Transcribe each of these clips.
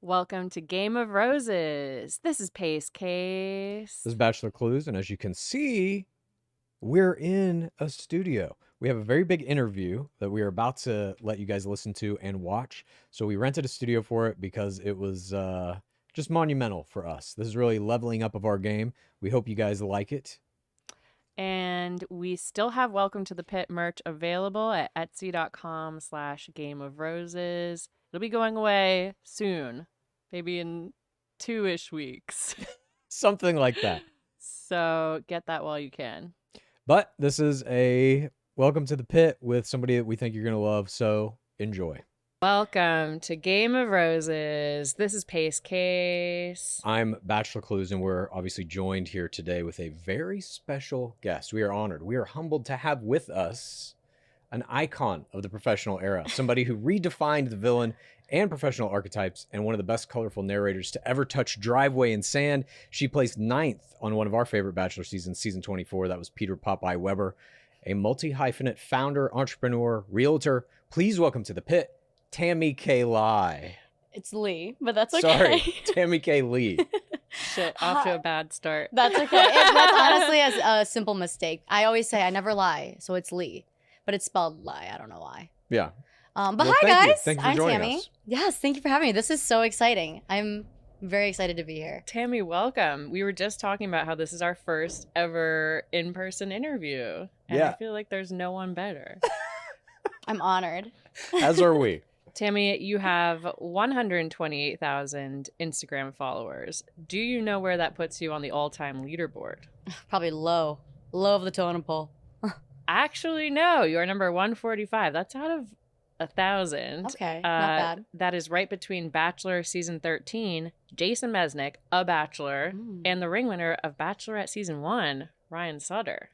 Welcome to Game of Roses. This is Pace Case. This is Bachelor Clues, and as you can see, we're in a studio. We have a very big interview that we are about to let you guys listen to and watch. So we rented a studio for it because it was just monumental for us. This is really leveling up of our game. We hope you guys like it. And we still have Welcome to the Pit merch available at etsy.com/Game of Roses. It'll be going away soon, maybe in 2-ish weeks. Something like that. So get that while you can. But this is a Welcome to the Pit with somebody that we think you're going to love, so enjoy. Welcome to Game of Roses. This is Pace Case. I'm Bachelor Clues, and we're obviously joined here today with a very special guest. We are honored. We are humbled to have with us an icon of the professional era, somebody who redefined the villain and professional archetypes, and one of the best colorful narrators to ever touch driveway and sand. She placed 9th on one of our favorite Bachelor seasons, season 24. That was Peter Popeye Weber, a multi-hyphenate founder, entrepreneur, realtor. Please welcome to the pit, Tammy Kay Ly. It's Lee, but that's okay. Sorry, Tammy Kay Ly. Shit, off to a bad start. That's okay. That's honestly a simple mistake. I always say I never lie, so it's Lee, but it's spelled lie. I don't know why. Yeah. But Well, hi thank you. guys, Thank you for I'm joining Tammy. us. Yes, thank you for having me. This is so exciting. I'm very excited to be here. Tammy, welcome. We were just talking about how this is our first ever in-person interview. And Yeah. I feel like there's no one better. I'm honored. As are we. Tammy, you have 128,000 Instagram followers. Do you know where that puts you on the all-time leaderboard? Probably low of the totem pole. Actually, no. You are number 145. That's out of 1,000. Okay, not bad. That is right between Bachelor Season 13, Jason Mesnick, a Bachelor, and the ring winner of Bachelorette Season 1, Ryan Sutter.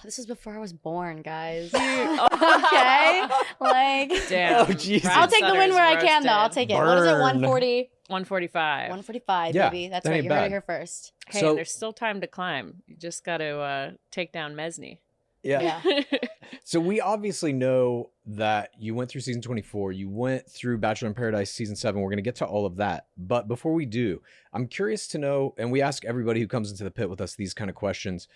This is before I was born, guys. Okay. Like, Damn. Oh, Jesus. I'll take the win Sutter's where I can, though. I'll roasted. take it. What is it? Burn. 140? 145. 145, Yeah, baby. That's that right. ain't You heard bad. it here first. Hey, So- and there's still time to climb. You just got to take down Mesny. Yeah. Yeah. So we obviously know that you went through season 24. You went through Bachelor in Paradise season 7. We're going to get to all of that. But before we do, I'm curious to know, and we ask everybody who comes into the pit with us these kind of questions.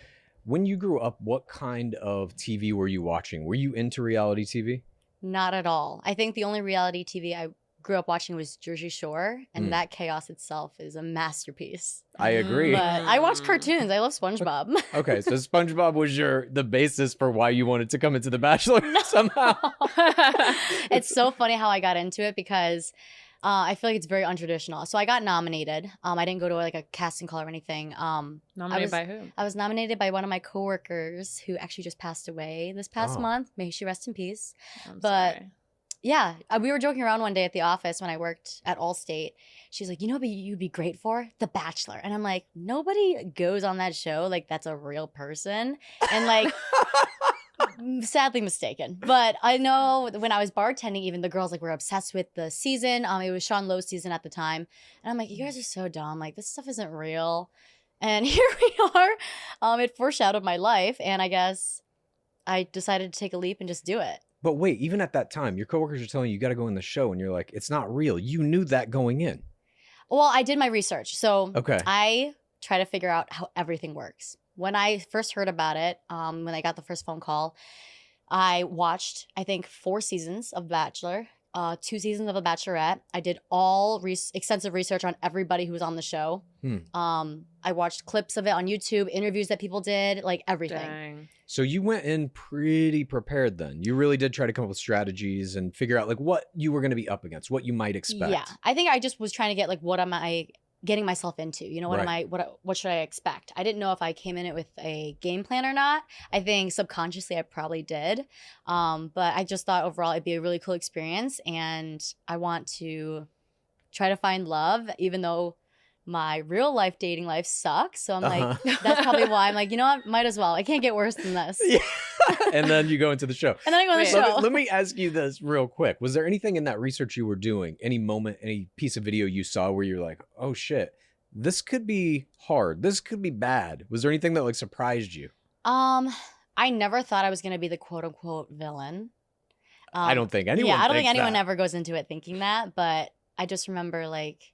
When you grew up, what kind of TV were you watching? Were you into reality TV? Not at all. I think the only reality TV I grew up watching was Jersey Shore, and that chaos itself is a masterpiece. I agree. But I watch cartoons. I love SpongeBob. Okay, so SpongeBob was the basis for why you wanted to come into The Bachelor somehow. It's so funny how I got into it because I feel like it's very untraditional. So I got nominated. I didn't go to like a casting call or anything. Nominated by who? I was nominated by one of my coworkers who actually just passed away this past month. May she rest in peace. I'm But sorry. yeah, we were joking around one day at the office when I worked at Allstate. She's like, you know what you'd be great for? The Bachelor. And I'm like, nobody goes on that show like that's a real person. And like, sadly mistaken. But I know when I was bartending, even the girls like were obsessed with the season. It was Sean Lowe's season at the time. And I'm like, you guys are so dumb. Like, this stuff isn't real. And here we are. It foreshadowed my life. And I guess I decided to take a leap and just do it. But wait, even at that time, your coworkers are telling you got to go in the show, and you're like, it's not real. You knew that going in. Well, I did my research. So Okay. I try to figure out how everything works. When I first heard about it, when I got the first phone call, I watched, I think, 4 seasons of Bachelor, 2 seasons of The Bachelorette. I did all extensive research on everybody who was on the show. I watched clips of it on YouTube, interviews that people did, like everything. Dang. So you went in pretty prepared then. You really did try to come up with strategies and figure out like what you were going to be up against, what you might expect. Yeah, I think I just was trying to get like, what am I getting myself into? You know, what should I expect? I didn't know if I came in it with a game plan or not. I think subconsciously I probably did. But I just thought overall it'd be a really cool experience, and I want to try to find love, even though my real life dating life sucks. So I'm like, that's probably why I'm like, you know what? Might as well. I can't get worse than this. Yeah. And then you go into the show. And then I go on the Wait. show. Let me ask you this real quick. Was there anything in that research you were doing, any moment, any piece of video you saw where you're like, oh shit, this could be hard. This could be bad. Was there anything that like surprised you? I never thought I was going to be the quote unquote villain. I don't think anyone Yeah, I don't think thinks anyone that. ever goes into it thinking that, but I just remember like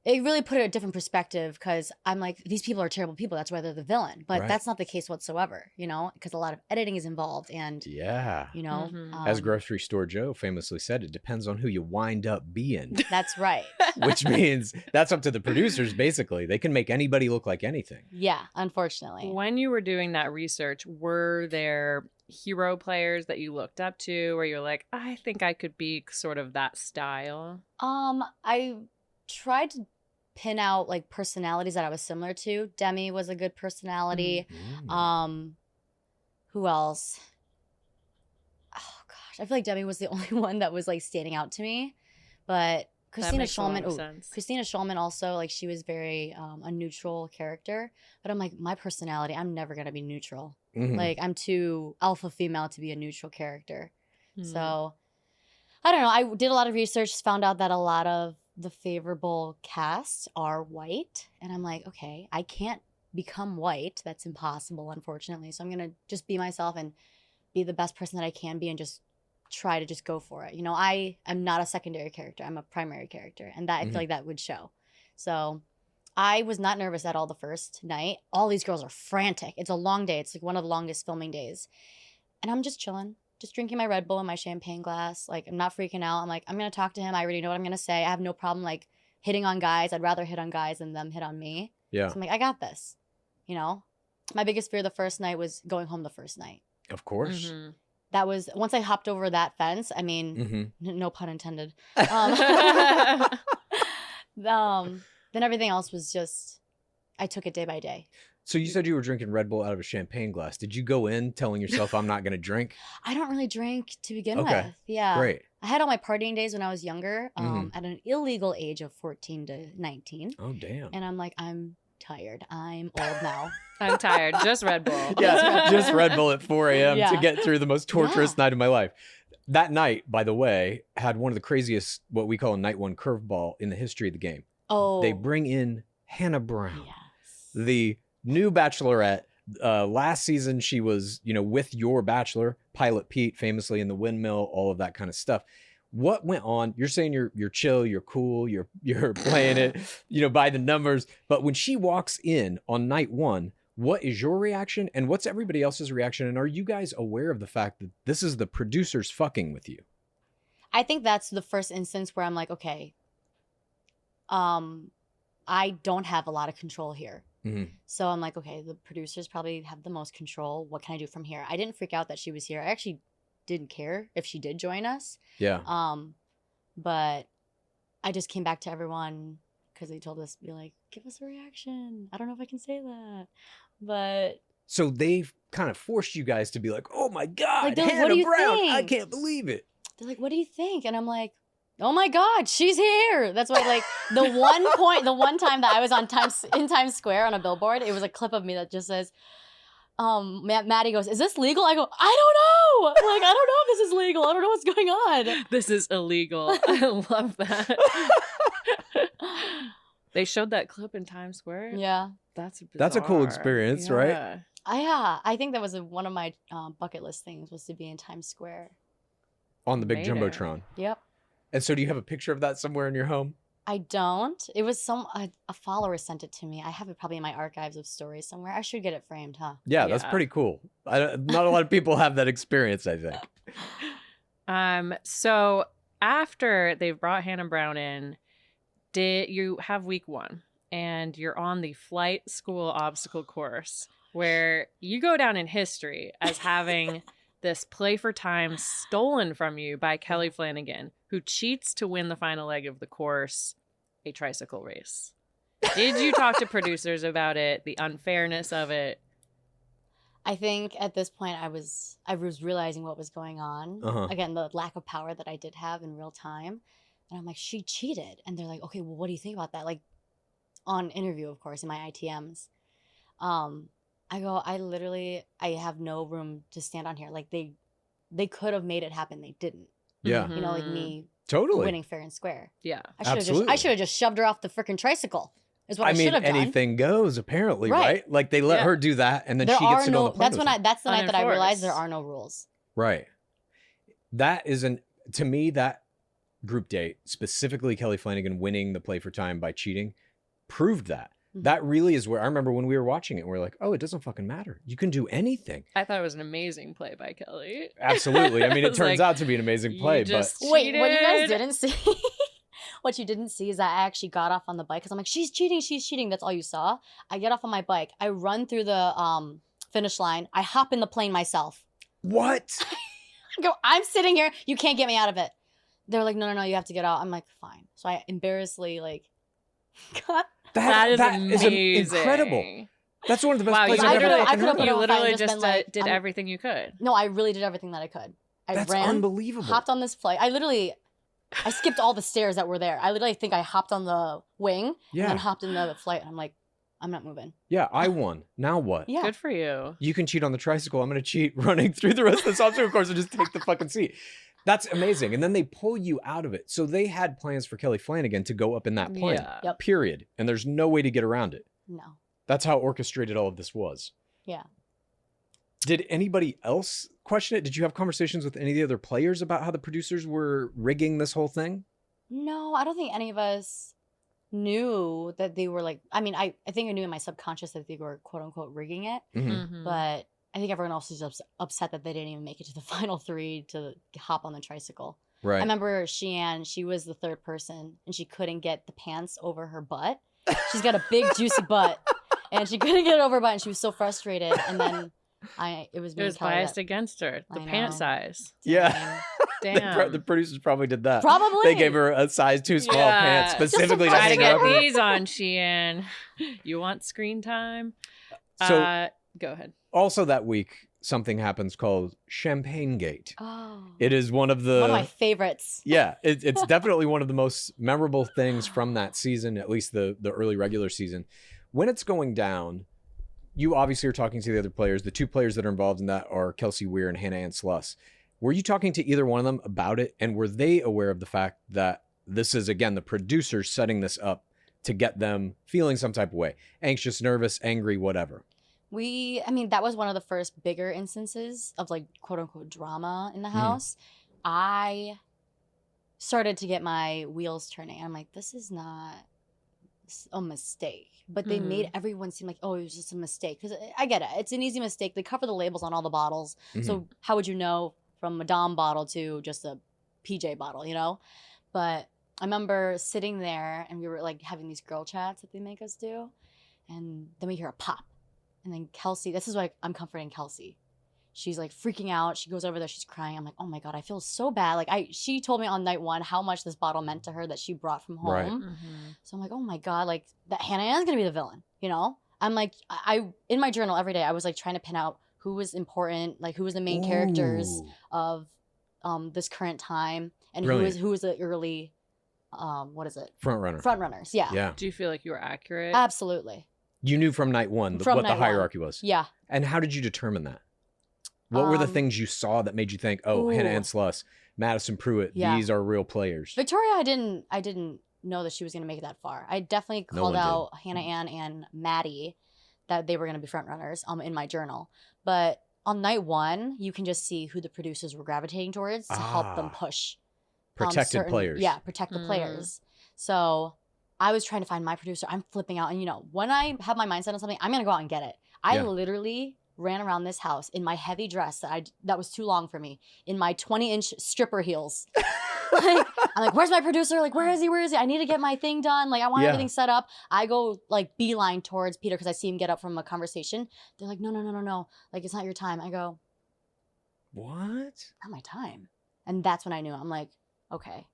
it really put it in a different perspective because I'm like, these people are terrible people. That's why they're the villain. But Right. that's not the case whatsoever, you know, because a lot of editing is involved. And, Yeah. you know, Mhm. As Grocery Store Joe famously said, it depends on who you wind up being, that's right. which means that's up to the producers, basically. They can make anybody look like anything. Yeah, unfortunately. When you were doing that research, were there hero players that you looked up to where you're like, I think I could be sort of that style? I tried to pin out like personalities that I was similar to. Demi was a good personality. Who else? Oh gosh, I feel like Demi was the only one that was like standing out to me. But Christina makes a lot Schulman, of sense. Christina Schulman also, like she was very a neutral character. But I'm like, my personality, I'm never gonna be neutral. Mhm. Like I'm too alpha female to be a neutral character. Hmm. So I don't know. I did a lot of research, found out that a lot of the favorable casts are white. And I'm like, okay, I can't become white. That's impossible, unfortunately. So I'm going to just be myself and be the best person that I can be and just try to just go for it. You know, I am not a secondary character. I'm a primary character. And that I feel like that would show. So I was not nervous at all the first night. All these girls are frantic. It's a long day. It's like one of the longest filming days. And I'm just chilling. Just drinking my Red Bull in my champagne glass. Like, I'm not freaking out. I'm like, I'm going to talk to him. I already know what I'm going to say. I have no problem, like, hitting on guys. I'd rather hit on guys than them hit on me. Yeah, So I'm like, I got this. You know? My biggest fear the first night was going home the first night. of course. Mhm. That was, once I hopped over that fence, I mean, Mhm. no pun intended. Then everything else was just, I took it day by day. So you said you were drinking Red Bull out of a champagne glass. Did you go in telling yourself, I'm not going to drink? I don't really drink to begin Okay. with. Yeah. Great. I had all my partying days when I was younger, Mhm. at an illegal age of 14 to 19. Oh, damn. And I'm like, I'm tired. I'm old now. I'm tired. Just Red Bull. Yeah, just Red Bull at 4 a.m. to Yeah. get through the most torturous Yeah. night of my life. That night, by the way, had one of the craziest, what we call a night one curveball in the history of the game. Oh. They bring in Hannah Brown, Yes. the new bachelorette. Last season, she was, with your bachelor, Pilot Pete, famously in the windmill, all of that kind of stuff. What went on? You're saying you're chill, you're cool, you're playing it, by the numbers. But when she walks in on night one, what is your reaction and what's everybody else's reaction? And are you guys aware of the fact that this is the producers fucking with you? I think that's the first instance where I'm like, okay, I don't have a lot of control here. Mhm. So I'm like, okay, the producers probably have the most control. What can I do from here? I didn't freak out that she was here. I actually didn't care if she did join us. Yeah. But I just came back to everyone because they told us to be like, give us a reaction. I don't know if I can say that, but So they've kind of forced you guys to be like, oh my God, Like, they're like, Hannah what do you Brown. I think? can't believe it. they're like, what do you think? And I'm like, oh my God, she's here. That's why, like, the one time that I was in Times Square on a billboard, it was a clip of me that just says, Maddie goes, is this legal? I go, I don't know. Like, I don't know if this is legal. I don't know what's going on. This is illegal. I love that. They showed that clip in Times Square. Yeah. That's a cool bizarre. experience, right? Yeah. I think that was one of my bucket list things was to be in Times Square. On the big Made it. Jumbotron. Yep. And so do you have a picture of that somewhere in your home? I don't. It was a follower sent it to me. I have it probably in my archives of stories somewhere. I should get it framed, huh? Yeah, that's Yeah. pretty cool. Not a lot of people have that experience, I think. So after they've brought Hannah Brown in, did you have week one and you're on the flight school obstacle course where you go down in history as having this play for time stolen from you by Kelly Flanagan, who cheats to win the final leg of the course, a tricycle race. Did you talk to producers about it, the unfairness of it? I think at this point I was realizing what was going on. Uh-huh. Again, the lack of power that I did have in real time. And I'm like, she cheated. And they're like, okay, well, what do you think about that? Like on interview, of course, in my ITMs. I go, I have no room to stand on here. Like they could have made it happen. They didn't. Yeah, You know, like me totally. winning fair and square. Yeah. I should have just shoved her off the freaking tricycle. Is what I mean, should have done. anything goes, apparently, right? Right. Like they let Yeah. her do that, and then There she gets are to go on no. the plane. That's the night that I realized there Unenforced. are no rules. Right. That isn't, to me, that group date, specifically Kelly Flanagan winning the play for time by cheating, proved that. That really is where I remember when we were watching it, we're like, oh, it doesn't fucking matter. You can do anything. I thought it was an amazing play by Kelly. Absolutely. I mean, it was turns like, out to be an amazing play, you but just Wait, what you guys cheated. didn't see? What you didn't see is that I actually got off on the bike because I'm like, she's cheating. That's all you saw. I get off on my bike. I run through the finish line. I hop in the plane myself. what? I go, I'm sitting here. You can't get me out of it. They're like, no, you have to get out. I'm like, fine. So I embarrassingly like got. That is is incredible. That's one of the best Wow, plays you I've literally, ever fucking heard put of. you on literally fire and just just been like, did I'm- everything you could. No, I really did everything that I could. I That's ran, unbelievable. hopped on this plane. I skipped all the stairs that were there. I literally think I hopped on the wing and Yeah. then hopped in the flight. And I'm like, I'm not moving. Yeah, I won. Now what? Yeah. Good for you. You can cheat on the tricycle. I'm going to cheat running through the rest of this obstacle course and just take the fucking seat. That's amazing. And then they pull you out of it. So they had plans for Kelly Flanagan to go up in that plane. Yeah. Yep. Period. And there's no way to get around it. No. That's how orchestrated all of this was. Yeah. Did anybody else question it? Did you have conversations with any of the other players about how the producers were rigging this whole thing? No, I don't think any of us knew that they were like, I mean, I think I knew in my subconscious that they were quote unquote rigging it, Mhm. Mhm. but I think everyone else was upset that they didn't even make it to the final three to hop on the tricycle. I Right. remember Sheehan, she was the third person and she couldn't get the pants over her butt. She's got a big juicy butt and she couldn't get it over her butt and she was so frustrated. And then it was It me was and Kelly biased that- against her. The I pant know. size. Yeah. Damn. The producers probably did that. Probably. They gave her a size too small pants Yeah. specifically to Just Try to hang get her up. these on, Sheehan. You want screen time? So Go ahead. also that week, something happens called Champagne Gate. Oh. It is one of the One of my favorites. yeah, it's definitely one of the most memorable things from that season, at least the early regular season. When it's going down, you obviously are talking to the other players. The two players that are involved in that are Kelsey Weir and Hannah Ann Sluss. Were you talking to either one of them about it? And were they aware of the fact that this is, again, the producers setting this up to get them feeling some type of way? Anxious, nervous, angry, whatever. That was one of the first bigger instances of like quote unquote drama in the house. I started to get my wheels turning. I'm like, this is not a mistake. But they made everyone seem like, oh, it was just a mistake. Because I get it. It's an easy mistake. They cover the labels on all the bottles. So how would you know from a Dom bottle to just a PJ bottle, you know? But I remember sitting there and we were like having these girl chats that they make us do. And then we hear a pop. And then Kelsey, this is why I'm comforting Kelsey. She's like freaking out. She goes over there. She's crying. I'm like, oh my God, I feel so bad. Like she told me on night one how much this bottle meant to her that she brought from home. Right. Mhm. So I'm like, oh my God, like that Hannah Ann's gonna be the villain, you know? I'm like, I in my journal every day, I was like trying to pin out who was important, like who was the main characters Ooh. of this current time and Brilliant. who was the early what is it? Front runner. Front runners. Yeah. Yeah. Do you feel like you were accurate? Absolutely. You knew from night one From what the night one. hierarchy was. Yeah. And how did you determine that? What were the Um, things you saw that made you think, oh, Hannah ooh. Ann Sluss, Madison Pruitt, Yeah. these are real players? Victoria, I didn't know that she was gonna make it that far. I definitely No called one did. out Hannah Ann and Maddie that they were gonna be front runners in my journal. But on night one, you can just see who the producers were gravitating towards to help them Ah. push Protected certain- players. Yeah, protect the Mm. players. So I was trying to find my producer. I'm flipping out. And you know, when I have my mindset on something, I'm gonna go out and get it. I Yeah. literally ran around this house in my heavy dress that was too long for me, in my 20-inch stripper heels. Like, I'm like, where's my producer? Like, where is he? Where is he? I need to get my thing done. Like, I want Yeah. everything set up. I go like beeline towards Peter because I see him get up from a conversation. They're like, no. Like, it's not your time. I go, What? not my time. And that's when I knew. I'm like, okay.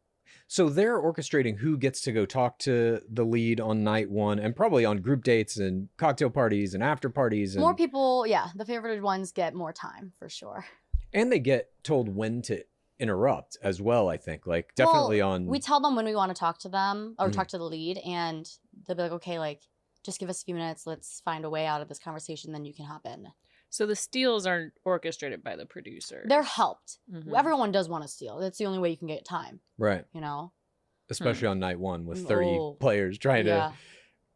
So they're orchestrating who gets to go talk to the lead on night one and probably on group dates and cocktail parties and after parties. And, More people, yeah, the favorited ones get more time for sure. and they get told when to interrupt as well, I think. Like definitely Well, on. We tell them when we want to talk to them or Mhm. talk to the lead, and they'll be like, okay, like, just give us a few minutes. Let's find a way out of this conversation. Then you can hop in. So the steals aren't orchestrated by the producer. They're helped. Mhm. Everyone does want to steal. That's the only way you can get time, right. you know? Especially on night one with 30 Oh. players trying Yeah. to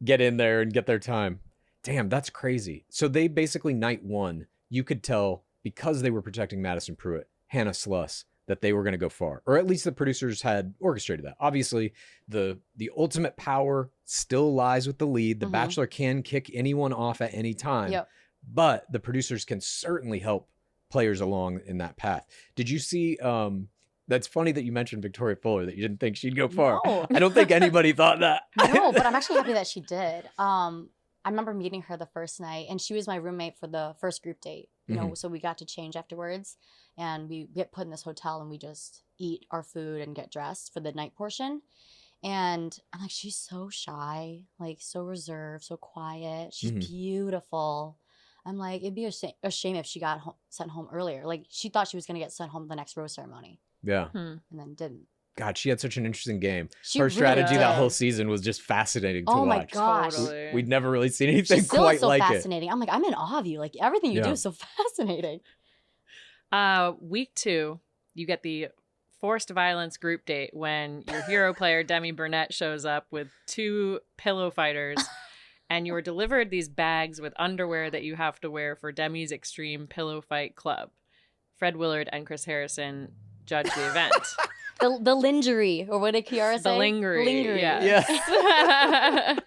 get in there and get their time. Damn, that's crazy. So they basically night one, you could tell because they were protecting Madison Pruitt, Hannah Sluss, that they were going to go far, or at least the producers had orchestrated that. Obviously, the ultimate power still lies with the lead. The Bachelor can kick anyone off at any time, but the producers can certainly help players along in that path. Did you see? That's funny that you mentioned Victoria Fuller, that you didn't think she'd go far. No. I don't think anybody thought that. No, but I'm actually happy that she did. I remember meeting her the first night, and she was my roommate for the first group date. You know, so we got to change afterwards, and we get put in this hotel, and we just eat our food and get dressed for the night portion. And I'm like, she's so shy, like so reserved, so quiet. She's beautiful. I'm like, it'd be a shame if she got sent home earlier. Like, she thought she was going to get sent home the next rose ceremony. Yeah. And then didn't. God, she had such an interesting game. She Her really strategy that did. whole season was just fascinating to Oh my watch. gosh. Totally. We'd never really seen anything She still quite is so like it. fascinating. I'm like, I'm in awe of you. Like, everything you do is so fascinating. Week 2, you get the forced violence group date when your hero player Demi Burnett shows up with 2 pillow fighters, and you are delivered these bags with underwear that you have to wear for Demi's Extreme Pillow Fight Club. Fred Willard and Chris Harrison judge the event. The lingerie, or what did Kiara say? The lingerie. Lingerie. Yes.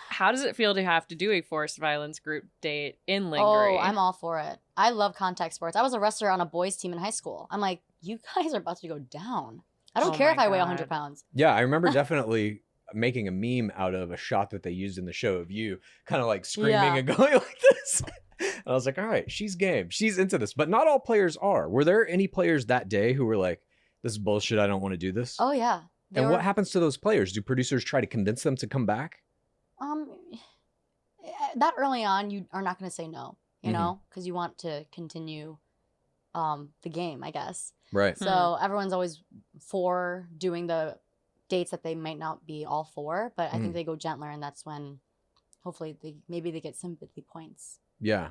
How does it feel to have to do a forced violence group date in lingerie? Oh, I'm all for it. I love contact sports. I was a wrestler on a boys team in high school. I'm like, you guys are about to go down. I don't Oh care my if I weigh God. 100 pounds. Yeah, I remember definitely making a meme out of a shot that they used in the show of you kind of like screaming Yeah. and going like this. And I was like, all right, she's game. She's into this. But not all players are. Were there any players that day who were like, this is bullshit, I don't want to do this? Oh, yeah. And what happens to those players? Do producers try to convince them to come back? That early on, you are not going to say no, you know, because you want to continue the game, I guess. Right. So everyone's always for doing the dates that they might not be all for, but I think they go gentler, and that's when hopefully maybe they get sympathy points. Yeah.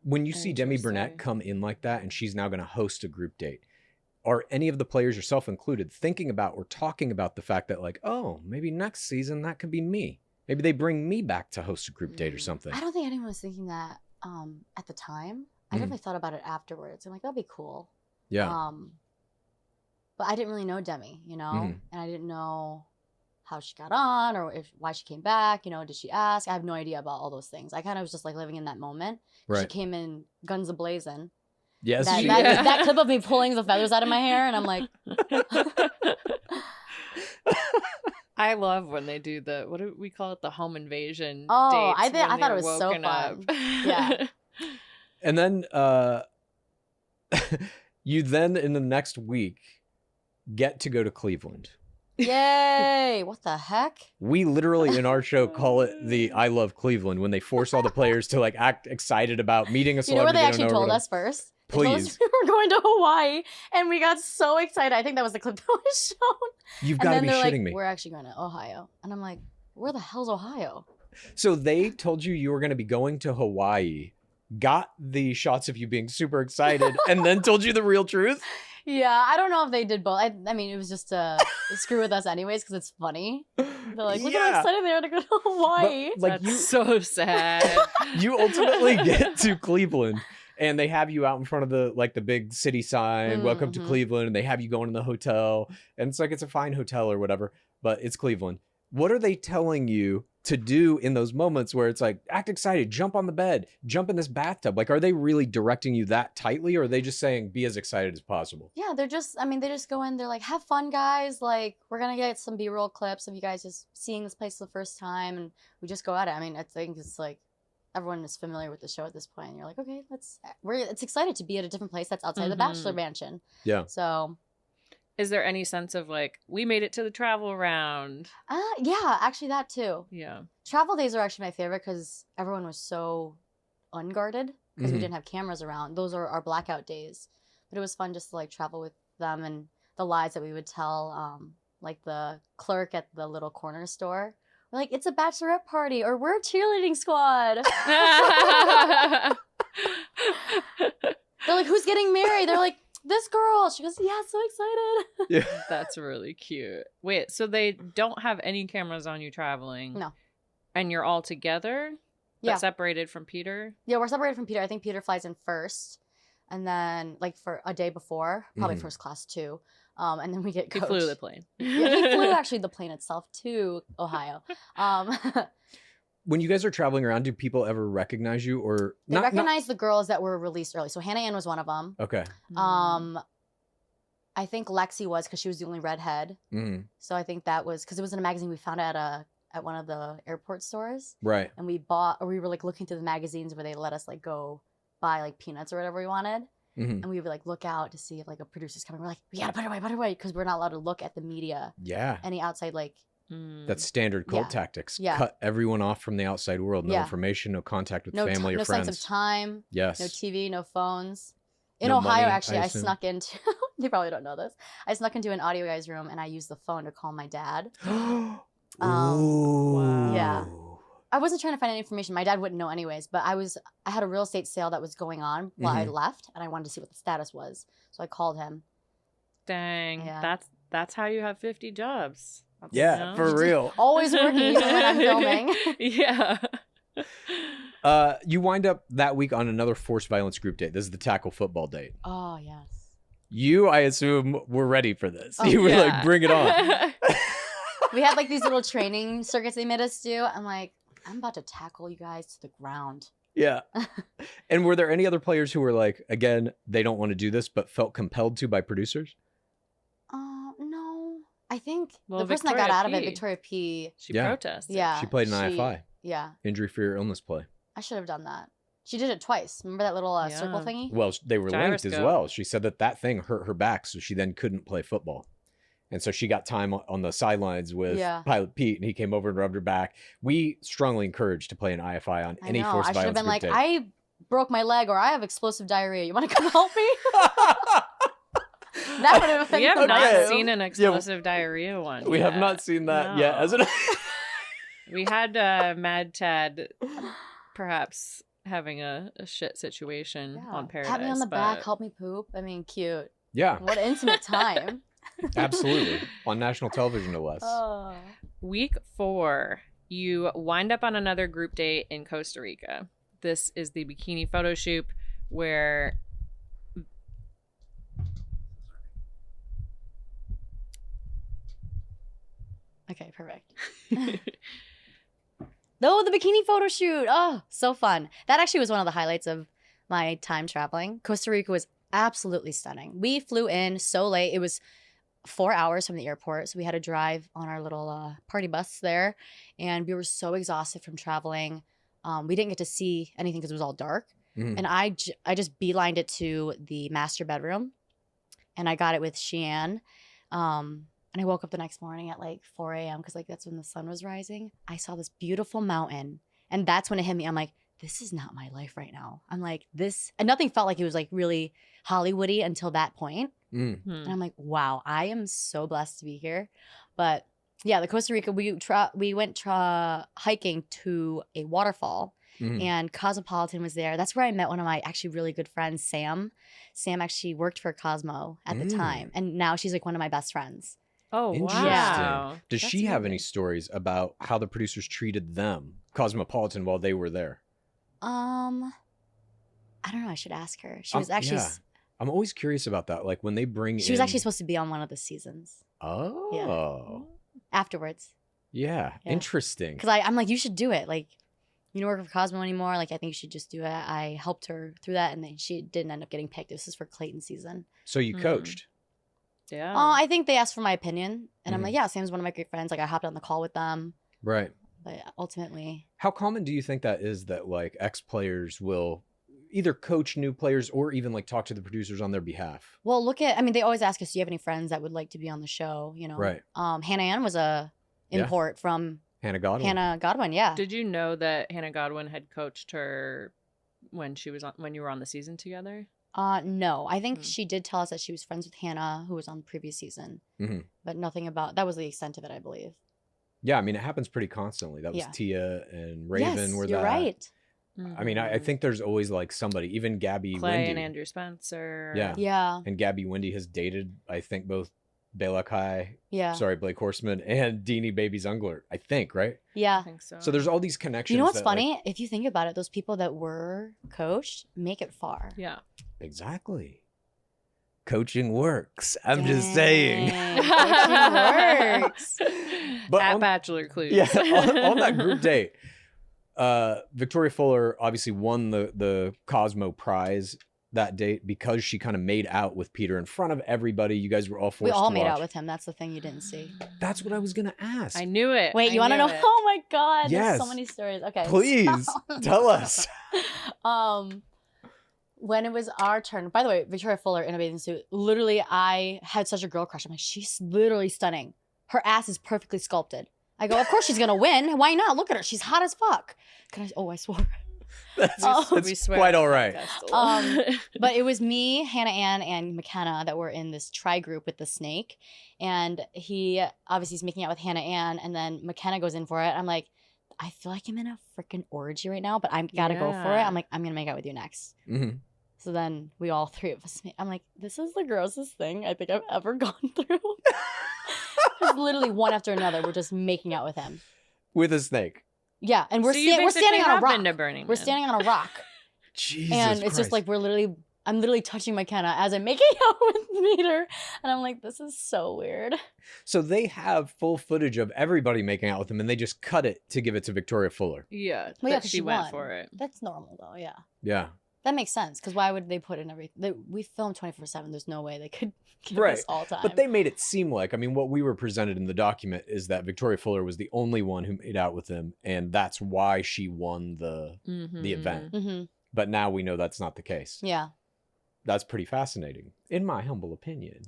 When you see Demi Interesting. Burnett come in like that and she's now going to host a group date, are any of the players, yourself included, thinking about or talking about the fact that like, oh, maybe next season that could be me? Maybe they bring me back to host a group date or something. I don't think anyone was thinking that at the time. I definitely thought about it afterwards. I'm like, that'd be cool. Yeah. But I didn't really know Demi, you know, and I didn't know how she got on or why she came back. You know, did she ask? I have no idea about all those things. I kind of was just like living in that moment. Right. She came in guns a-blazing. Yes. That clip of me pulling the feathers out of my hair, and I'm like, I love when they do what do we call it? The home invasion. Oh, dates I when thought it you're was so woken fun. up. Yeah. And then you then in the next week get to go to Cleveland. yay! What the heck? We literally in our show call it the I Love Cleveland when they force all the players to like act excited about meeting a You know celebrity. what they don't actually know told what- us first? They told us Please. we were going to Hawaii, and we got so excited. I think that was the clip that was shown. You've And got to then be they're shitting like, me. we're actually going to Ohio. And I'm like, where the hell's Ohio? So they told you were going to be going to Hawaii, got the shots of you being super excited, and then told you the real truth? Yeah, I don't know if they did both. I mean, it was just to screw with us anyways because it's funny. They're like, look how excited they are to go to Hawaii. But, like That's so sad. you ultimately get to Cleveland and they have you out in front of the big city sign, welcome to Cleveland, and they have you going in the hotel. And it's like, it's a fine hotel or whatever, but it's Cleveland. What are they telling you to do in those moments where it's like, act excited, jump on the bed, jump in this bathtub? Like, are they really directing you that tightly, or are they just saying, be as excited as possible? Yeah, they just go in, they're like, have fun, guys. Like, we're going to get some B-roll clips of you guys just seeing this place for the first time. And we just go at it. I mean, I think it's like, everyone is familiar with the show at this point. And you're like, okay, it's excited to be at a different place that's outside the Bachelor Mansion. Yeah. So, Is there any sense of like, we made it to the travel round? yeah, actually that too. Yeah. Travel days are actually my favorite because everyone was so unguarded because we didn't have cameras around. Those are our blackout days. But it was fun just to like travel with them and the lies that we would tell, like the clerk at the little corner store. We're like, it's a bachelorette party, or we're a cheerleading squad. They're like, who's getting married? They're like, this girl. She goes, yeah, so excited. Yeah. That's really cute. Wait, so they don't have any cameras on you traveling? No. And you're all together? Yeah. But separated from Peter? Yeah, we're separated from Peter. I think Peter flies in first. and then like for a day before, probably Mhm. first class too. And then we get He coached. flew the plane. Yeah, he flew actually the plane itself to Ohio. When you guys are traveling around, do people ever recognize you or They recognize the girls that were released early. So Hannah Ann was one of them. Okay. I think Lexi was because she was the only redhead. Mhm. So I think that was because it was in a magazine we found at one of the airport stores, Right. and we were like looking through the magazines where they let us like go buy like peanuts or whatever we wanted, Mhm. and we would like look out to see if like a producer's coming. We're like, we gotta put it away because we're not allowed to look at the media, Yeah. any outside like. That's standard cult Yeah. tactics. Yeah. Cut everyone off from the outside world. No Yeah. information, no contact with No, family or no friends. sense of time, Yes. no TV, no phones. In No Ohio, money, actually, I I assume. snuck into. They probably don't know this. I snuck into an audio guy's room and I used the phone to call my dad. Ooh. Wow. Yeah. I wasn't trying to find any information. My dad wouldn't know anyways. But I had a real estate sale that was going on while I Mhm. left, and I wanted to see what the status was. So I called him. Dang. Yeah. That's how you have 50 jobs. Yeah, You know? for real. Always working even when I'm filming. Yeah. You wind up that week on another forced violence group date. This is the tackle football date. Oh yes. You, I assume, were ready for this. Oh, You were yeah. like, bring it on. We had like these little training circuits they made us do. I'm like, I'm about to tackle you guys to the ground. Yeah. And were there any other players who were like, again, they don't want to do this, but felt compelled to by producers? No. I think Well, the person that got Victoria out of it, P. Victoria P. She Yeah. protested. Yeah. She played an IFI, Yeah. injury free or illness play. I should have done that. She did it twice. Remember that little circle Yeah. thingy? Well, they were linked as Gyroscope. well. She said that thing hurt her back, so she then couldn't play football. And so she got time on the sidelines with Yeah. Pilot Pete, and he came over and rubbed her back. We strongly encourage to play an IFI on I any know. forced I should have violence been group like, date. I broke my leg or I have explosive diarrhea. You want to come help me? That would have been We have the not move. seen an explosive diarrhea one. We have yet. not seen that yet. No. As an We had Mad Tad perhaps having a shit situation Yeah. on Paradise. Pat me on the back, but- help me poop. I mean, cute. Yeah, What an intimate time. absolutely. On national television, no less. Oh. Week 4, you wind up on another group date in Costa Rica. This is the bikini photo shoot where Okay, perfect. Oh, the bikini photo shoot. Oh, so fun. That actually was one of the highlights of my time traveling. Costa Rica was absolutely stunning. We flew in so late. It was 4 hours from the airport. So we had to drive on our little party bus there. And we were so exhausted from traveling. We didn't get to see anything because it was all dark. Mhm. And I just beelined it to the master bedroom. And I got it with Sheehan. And I woke up the next morning at like 4 a.m. because like that's when the sun was rising. I saw this beautiful mountain. And that's when it hit me. I'm like, this is not my life right now. I'm like, this. And nothing felt like it was like really Hollywoody until that point. Mm. And I'm like, wow, I am so blessed to be here. But yeah, the Costa Rica, we went hiking to a waterfall. Mhm. And Cosmopolitan was there. That's where I met one of my actually really good friends, Sam. Sam actually worked for Cosmo at the Mm. time. And now she's like one of my best friends. Oh, Interesting. wow. Does That's she have any amazing. stories about how the producers treated them, Cosmopolitan, while they were there? I don't know. I should ask her. She was actually yeah. I'm always curious about that. Like when they bring she was in... actually supposed to be on one of the seasons Oh. afterwards. Yeah. Yeah. Interesting. Because I'm like, you should do it. Like, you don't work for Cosmo anymore. Like, I think you should just do it. I helped her through that, and then she didn't end up getting picked. This is for Clayton season. So you Mhm. coached. Yeah. I think they asked for my opinion, and I'm Mhm. like, yeah, Sam's one of my great friends. Like, I hopped on the call with them, Right. but ultimately, How common do you think that is that like ex-players will either coach new players or even like talk to the producers on their behalf? well, they always ask us, do you have any friends that would like to be on the show? You know, Right. Hannah Ann was a Yeah. import from Hannah Godwin. Hannah Godwin. Yeah. Did you know that Hannah Godwin had coached her when you were on the season together? No, I think Hmm. she did tell us that she was friends with Hannah, who was on the previous season, Mhm. but nothing about that was the extent of it, I believe. Yeah, I mean, it happens pretty constantly. That was Yeah. Tia and Raven Yes, were you're that. right. I mean, I think there's always like somebody, even Gabby Clay Wendy. and Andrew Spencer. Yeah. Yeah. And Gabby Wendy has dated, I think, both Bela Kai, Yeah. sorry, Blake Horseman, and Deanie Baby Zungler, I think, right? Yeah. I think so. So there's all these connections. You know what's that, funny? like, If you think about it, those people that were coached make it far. Yeah. exactly. Coaching works. I'm just saying. Coaching works. But At on- Bachelor Clues. Yeah, on that group date, Victoria Fuller obviously won the Cosmo prize that date because she kind of made out with Peter in front of everybody. You guys were all forced We all to made watch. out with him. That's the thing you didn't see. That's what I was gonna ask. I knew it. Wait, you I want to knew know? it. Oh my God. Yes. There's so many stories. Okay. Please tell us. When it was our turn, by the way, Victoria Fuller in a bathing suit, literally, I had such a girl crush. I'm like, she's literally stunning. Her ass is perfectly sculpted. I go, of course she's going to win. Why not? Look at her. She's hot as fuck. I swore. That's, We that's swear quite on all the right. podcast. But it was me, Hannah Ann, and McKenna that were in this tri group with the snake. And he obviously is making out with Hannah Ann, and then McKenna goes in for it. I'm like, I feel like I'm in a freaking orgy right now, but I gotta go for it. Yeah. I'm like, I'm gonna make out with you next. Mm-hmm. So then we all three of us, I'm like, this is the grossest thing I think I've ever gone through. It's literally one after another. We're just making out with him. With a snake. Yeah, and we're So you we're standing basically on a have rock. been to Burning We're Man. standing on a rock, Jesus and it's just Christ. like I'm literally touching McKenna as I'm making out with Peter, and I'm like, this is so weird. So they have full footage of everybody making out with them, and they just cut it to give it to Victoria Fuller. Yeah. Well, yeah, but 'cause she she went won. for it. That's normal though. Yeah, Yeah. that makes sense. Because why would they put in everything? We film 24/7. There's no way they could give Right. us all time. But they made it seem like, I mean, what we were presented in the document is that Victoria Fuller was the only one who made out with him, and that's why she won the event. Mm-hmm. But now we know that's not the case. Yeah. That's pretty fascinating, in my humble opinion.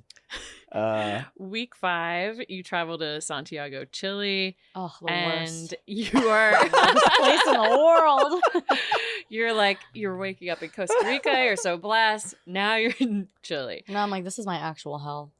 Week 5, you travel to Santiago, Chile, Oh, the and worst. you are Worst place in the world. you're waking up in Costa Rica. You're so blessed. Now you're in Chile. No, I'm like, this is my actual hell.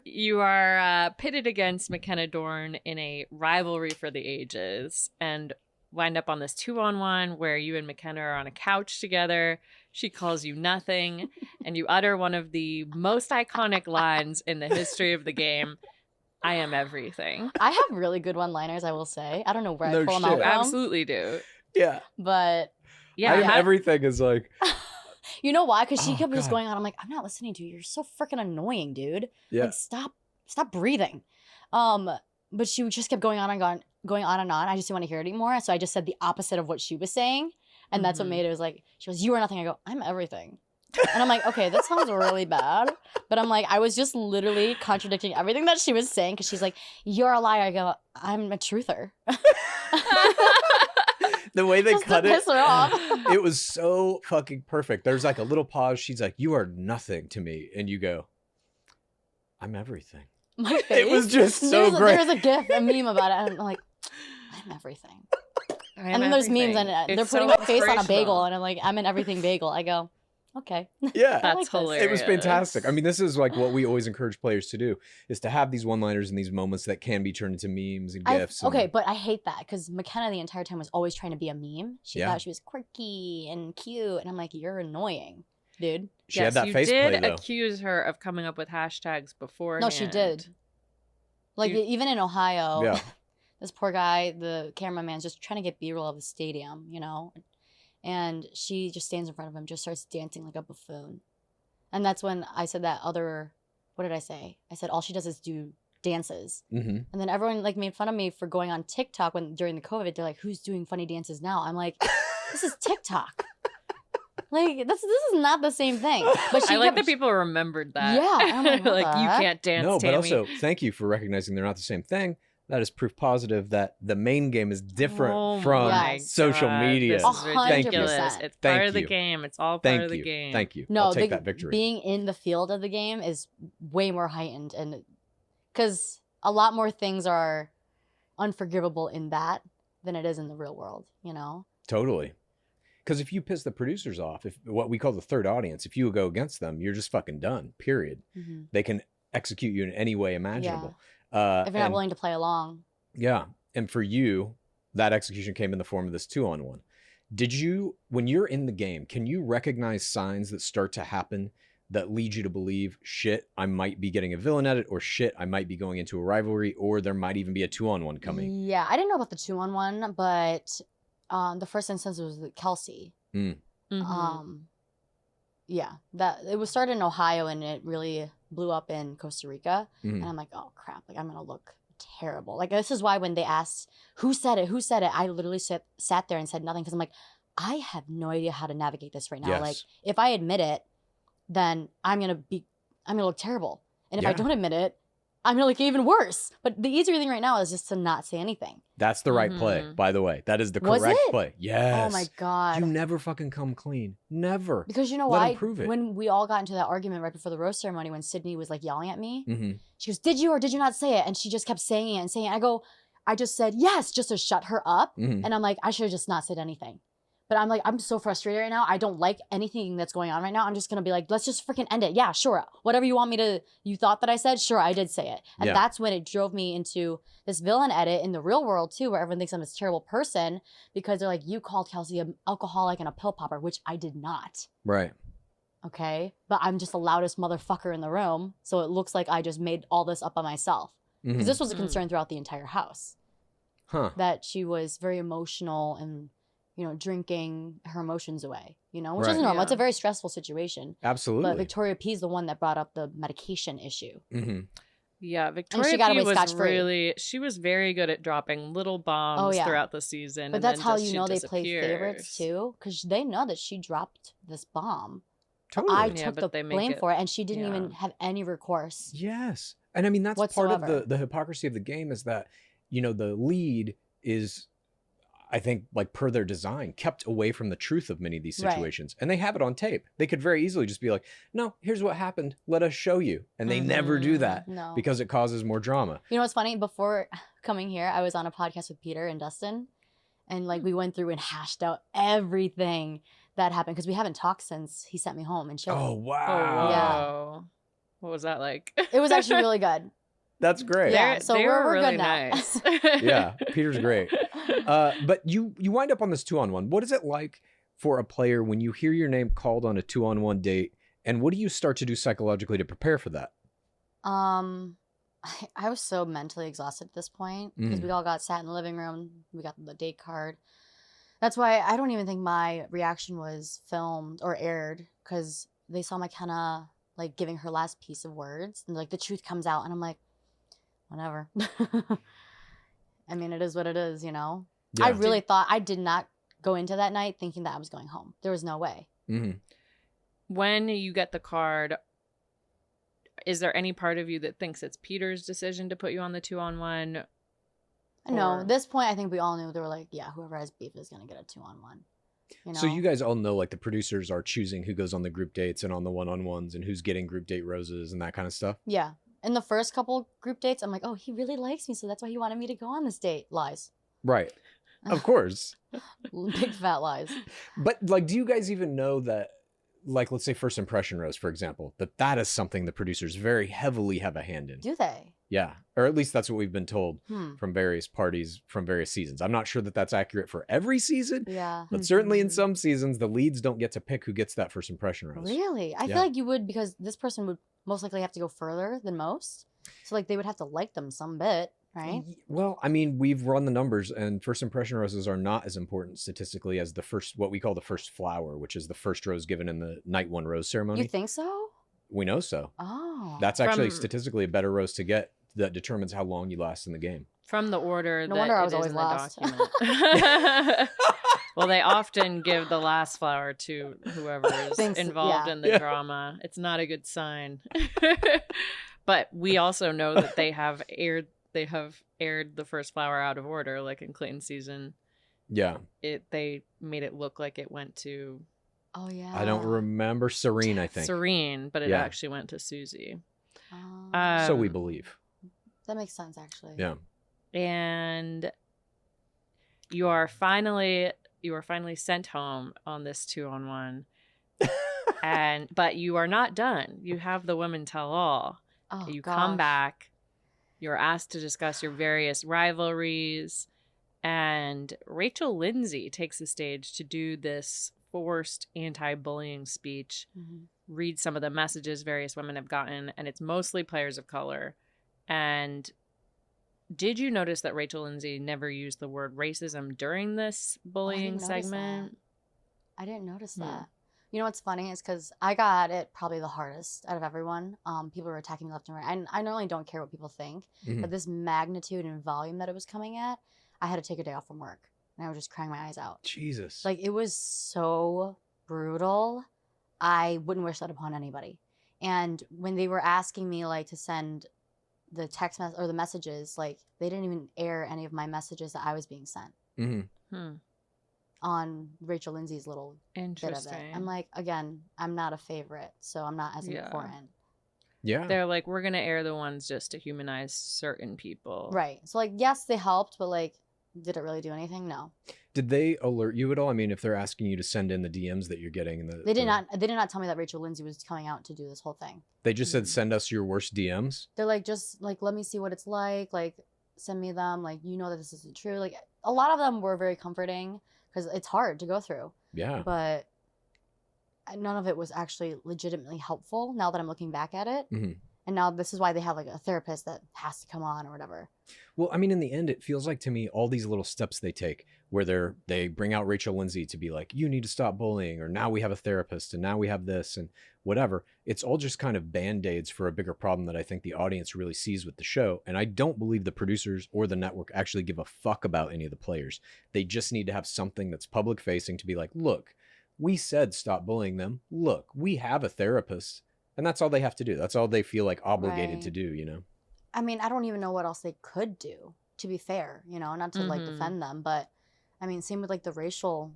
You are pitted against McKenna Dorn in a rivalry for the ages, and wind up on this 2-on-1 where you and McKenna are on a couch together. She calls you nothing, and you utter one of the most iconic lines in the history of the game. I am everything. I have really good one-liners, I will say. I don't know where No I pull them shit. out You from, absolutely do. Yeah. but Yeah, I- how- everything is like, you know why? Because she Oh, kept just God. going on. I'm like, I'm not listening to you. You're so freaking annoying, dude. yeah. Like, stop breathing. But she just kept going on and on. I just didn't want to hear it anymore. So I just said the opposite of what she was saying. And that's what Mhm. made it was like, she goes, you are nothing. I go, I'm everything. And I'm like, okay, that sounds really bad. But I'm like, I was just literally contradicting everything that she was saying because she's like, you're a liar. I go, I'm a truther. The way they Just to cut it, piss her off. it was so fucking perfect. There's like a little pause. She's like, you are nothing to me. And you go, I'm everything. My face. It was just so great. There's a gif, a meme about it. And I'm like, I'm everything. I am And then there's memes everything. and they're It's putting so my face on a bagel. inspirational. And I'm like, I'm an everything bagel. I go, okay. Yeah. I That's like this. hilarious. It was fantastic. I mean, this is like what we always encourage players to do, is to have these one-liners and these moments that can be turned into memes and gifs. Okay, and- but I hate that because McKenna the entire time was always trying to be a meme. She Yeah. thought she was quirky and cute. And I'm like, you're annoying, dude. She Yes, had that you face did play though. accuse her of coming up with hashtags before. No, she did. Like, You- even in Ohio, Yeah. this poor guy, the cameraman's just trying to get B-roll of the stadium, you know? And she just stands in front of him, just starts dancing like a buffoon. And that's when I said that other, what did I say? I said, all she does is do dances. Mm-hmm. And then everyone like made fun of me for going on TikTok during the COVID. They're like, who's doing funny dances now? I'm like, this is TikTok. Like, this is not the same thing. But she I like kept- that people remembered that. Yeah, I'm like, what like the you heck? can't dance, No, Tammy. but also thank you for recognizing they're not the same thing. That is proof positive that the main game is different Oh from my social God, media. This is 100%. ridiculous. It's Thank part of the you. game. It's all part Thank of the you. game. Thank you. No, I'll take the- that victory. being in the field of the game is way more heightened, and because a lot more things are unforgivable in that than it is in the real world, you know? Totally. Because if you piss the producers off, if what we call the third audience, if you go against them, you're just fucking done. Period. Mm-hmm. They can execute you in any way imaginable. If you're not And- willing to play along. Yeah. And for you, that execution came in the form of this 2-on-1. Did you, when you're in the game, can you recognize signs that start to happen that lead you to believe, shit, I might be getting a villain edit, or shit, I might be going into a rivalry, or there might even be a 2-on-1 coming? Yeah, I didn't know about the 2-on-1, but the first instance was with Kelsey. Yeah, that it was started in Ohio and it really blew up in Costa Rica. And I'm like, oh crap, like I'm gonna look terrible. Like this is why when they asked who said it, I literally sat there and said nothing because I'm like, I have no idea how to navigate this right now. Yes. Like if I admit it, then I'm gonna look terrible. And if I don't admit it, I'm gonna look even worse. But the easier thing right now is just to not say anything. That's the right play, by the way. That is the Was correct it? play. Yes. Oh my God. You never fucking come clean. Never. Because you know Let why? him prove it. When we all got into that argument right before the rose ceremony, when Sydney was like yelling at me, Mm-hmm. she goes, "Did you or did you not say it?" And she just kept saying it and saying it. I go, I just said yes, just to shut her up. Mm-hmm. And I'm like, I should have just not said anything. But I'm like, I'm so frustrated right now. I don't like anything that's going on right now. I'm just gonna be like, let's just freaking end it. Yeah, sure. Whatever you want me to, you thought that I said, sure, I did say it. And that's when it drove me into this villain edit in the real world too, where everyone thinks I'm this terrible person because they're like, you called Kelsey an alcoholic and a pill popper, which I did not. Right. Okay. But I'm just the loudest motherfucker in the room. So it looks like I just made all this up by myself. Because this was a concern throughout the entire house. That she was very emotional and, you know, drinking her emotions away, you know, which isn't normal. It's a very stressful situation. Absolutely. But Victoria P is the one that brought up the medication issue. Yeah, Victoria P was really, she was very good at dropping little bombs throughout the season. But that's how you know they play favorites too, because they know that she dropped this bomb. Totally. I took the blame for it, and she didn't even have any recourse. Yes. And I mean, that's whatsoever. part of the hypocrisy of the game is that, you know, the lead is, I think, like per their design, kept away from the truth of many of these situations. And they have it on tape. They could very easily just be like, no, here's what happened. Let us show you. And they never do that because it causes more drama. You know what's funny? Before coming here, I was on a podcast with Peter and Dustin. And like we went through and hashed out everything that happened because we haven't talked since he sent me home in Chile. Oh, wow. Yeah. What was that like? It was actually really good. That's great. Yeah, so we're really good now. nice. Yeah, Peter's great. But you wind up on this 2-on-1. What is it like for a player when you hear your name called on a 2-on-1 date? And what do you start to do psychologically to prepare for that? I was so mentally exhausted at this point because we all got sat in the living room. We got the date card. That's why I don't even think my reaction was filmed or aired because they saw McKenna like giving her last piece of words and like the truth comes out and I'm like, whatever. I mean, it is what it is, you know? Yeah. I really thought I did not go into that night thinking that I was going home. There was no way. When you get the card, is there any part of you that thinks it's Peter's decision to put you on the 2-on-1? No, at this point, I think we all knew they were like, yeah, whoever has beef is going to get a 2-on-1. You know? So you guys all know, like, the producers are choosing who goes on the group dates and on the 1-on-1s and who's getting group date roses and that kind of stuff? Yeah. In the first couple group dates, I'm like, oh, he really likes me, so that's why he wanted me to go on this date. Lies. Right. Of course. Big fat lies. But, like, do you guys even know that, like, let's say first impression rose, for example, that is something the producers very heavily have a hand in? Do they? Yeah. Or at least that's what we've been told from various parties from various seasons. I'm not sure that that's accurate for every season. Yeah. But certainly in some seasons, the leads don't get to pick who gets that first impression rose. Really? I feel like you would because this person would most likely have to go further than most. So, like, they would have to like them some bit, right? Well, I mean, we've run the numbers and first impression roses are not as important statistically as the first, what we call the first flower, which is the first rose given in the night one rose ceremony. You think so? We know so. Oh. That's actually statistically a better rose to get that determines how long you last in the game. From the order no that wonder I was it is always in the last. document. Well, they often give the last flower to whoever is involved in the drama. It's not a good sign. But we also know that they have aired the first flower out of order, like in Clayton's season. Yeah. They made it look like it went to... Oh, yeah. I don't remember. Serene, I think. Serene, but it actually went to Susie. So we believe. That makes sense, actually. Yeah. And you are finally sent home on this 2-on-1. But you are not done. You have the women tell all. Oh, you come back. You're asked to discuss your various rivalries. And Rachel Lindsay takes the stage to do this forced anti-bullying speech. Mhm. Read some of the messages various women have gotten, and it's mostly players of color. And did you notice that Rachel Lindsay never used the word racism during this bullying segment? I didn't notice Hmm. that. You know what's funny is because I got it probably the hardest out of everyone. People were attacking me left and right. I normally don't care what people think, Mhm. but this magnitude and volume that it was coming at, I had to take a day off from work, and I was just crying my eyes out. Jesus. Like, it was so brutal. I wouldn't wish that upon anybody. And when they were asking me like to send the text or the messages, like they didn't even air any of my messages that I was being sent Hmm. on Rachel Lindsay's little bit of it. Interesting. I'm like, again, I'm not a favorite, so I'm not as Yeah. important. Yeah. They're like, we're going to air the ones just to humanize certain people. Right. So like, yes, they helped, but like, did it really do anything? No. Did they alert you at all? I mean, if they're asking you to send in the DMs that you're getting, and They did not. They did not tell me that Rachel Lindsay was coming out to do this whole thing. They just said, send us your worst DMs. They're like, just like, let me see what it's like send me them, like, you know that this isn't true. Like, a lot of them were very comforting because it's hard to go through, Yeah. but none of it was actually legitimately helpful now that I'm looking back at it. Mhm. And now this is why they have like a therapist that has to come on or whatever. Well, I mean, in the end, it feels like to me all these little steps they take where they bring out Rachel Lindsay to be like, you need to stop bullying, or now we have a therapist, and now we have this, and whatever. It's all just kind of band-aids for a bigger problem that I think the audience really sees with the show. And I don't believe the producers or the network actually give a fuck about any of the players. They just need to have something that's public facing to be like, look, we said stop bullying them. Look, we have a therapist. And that's all they have to do. That's all they feel like obligated to Right. do, you know? I mean, I don't even know what else they could do, to be fair, you know, not to like Mhm. defend them, but I mean, same with like the racial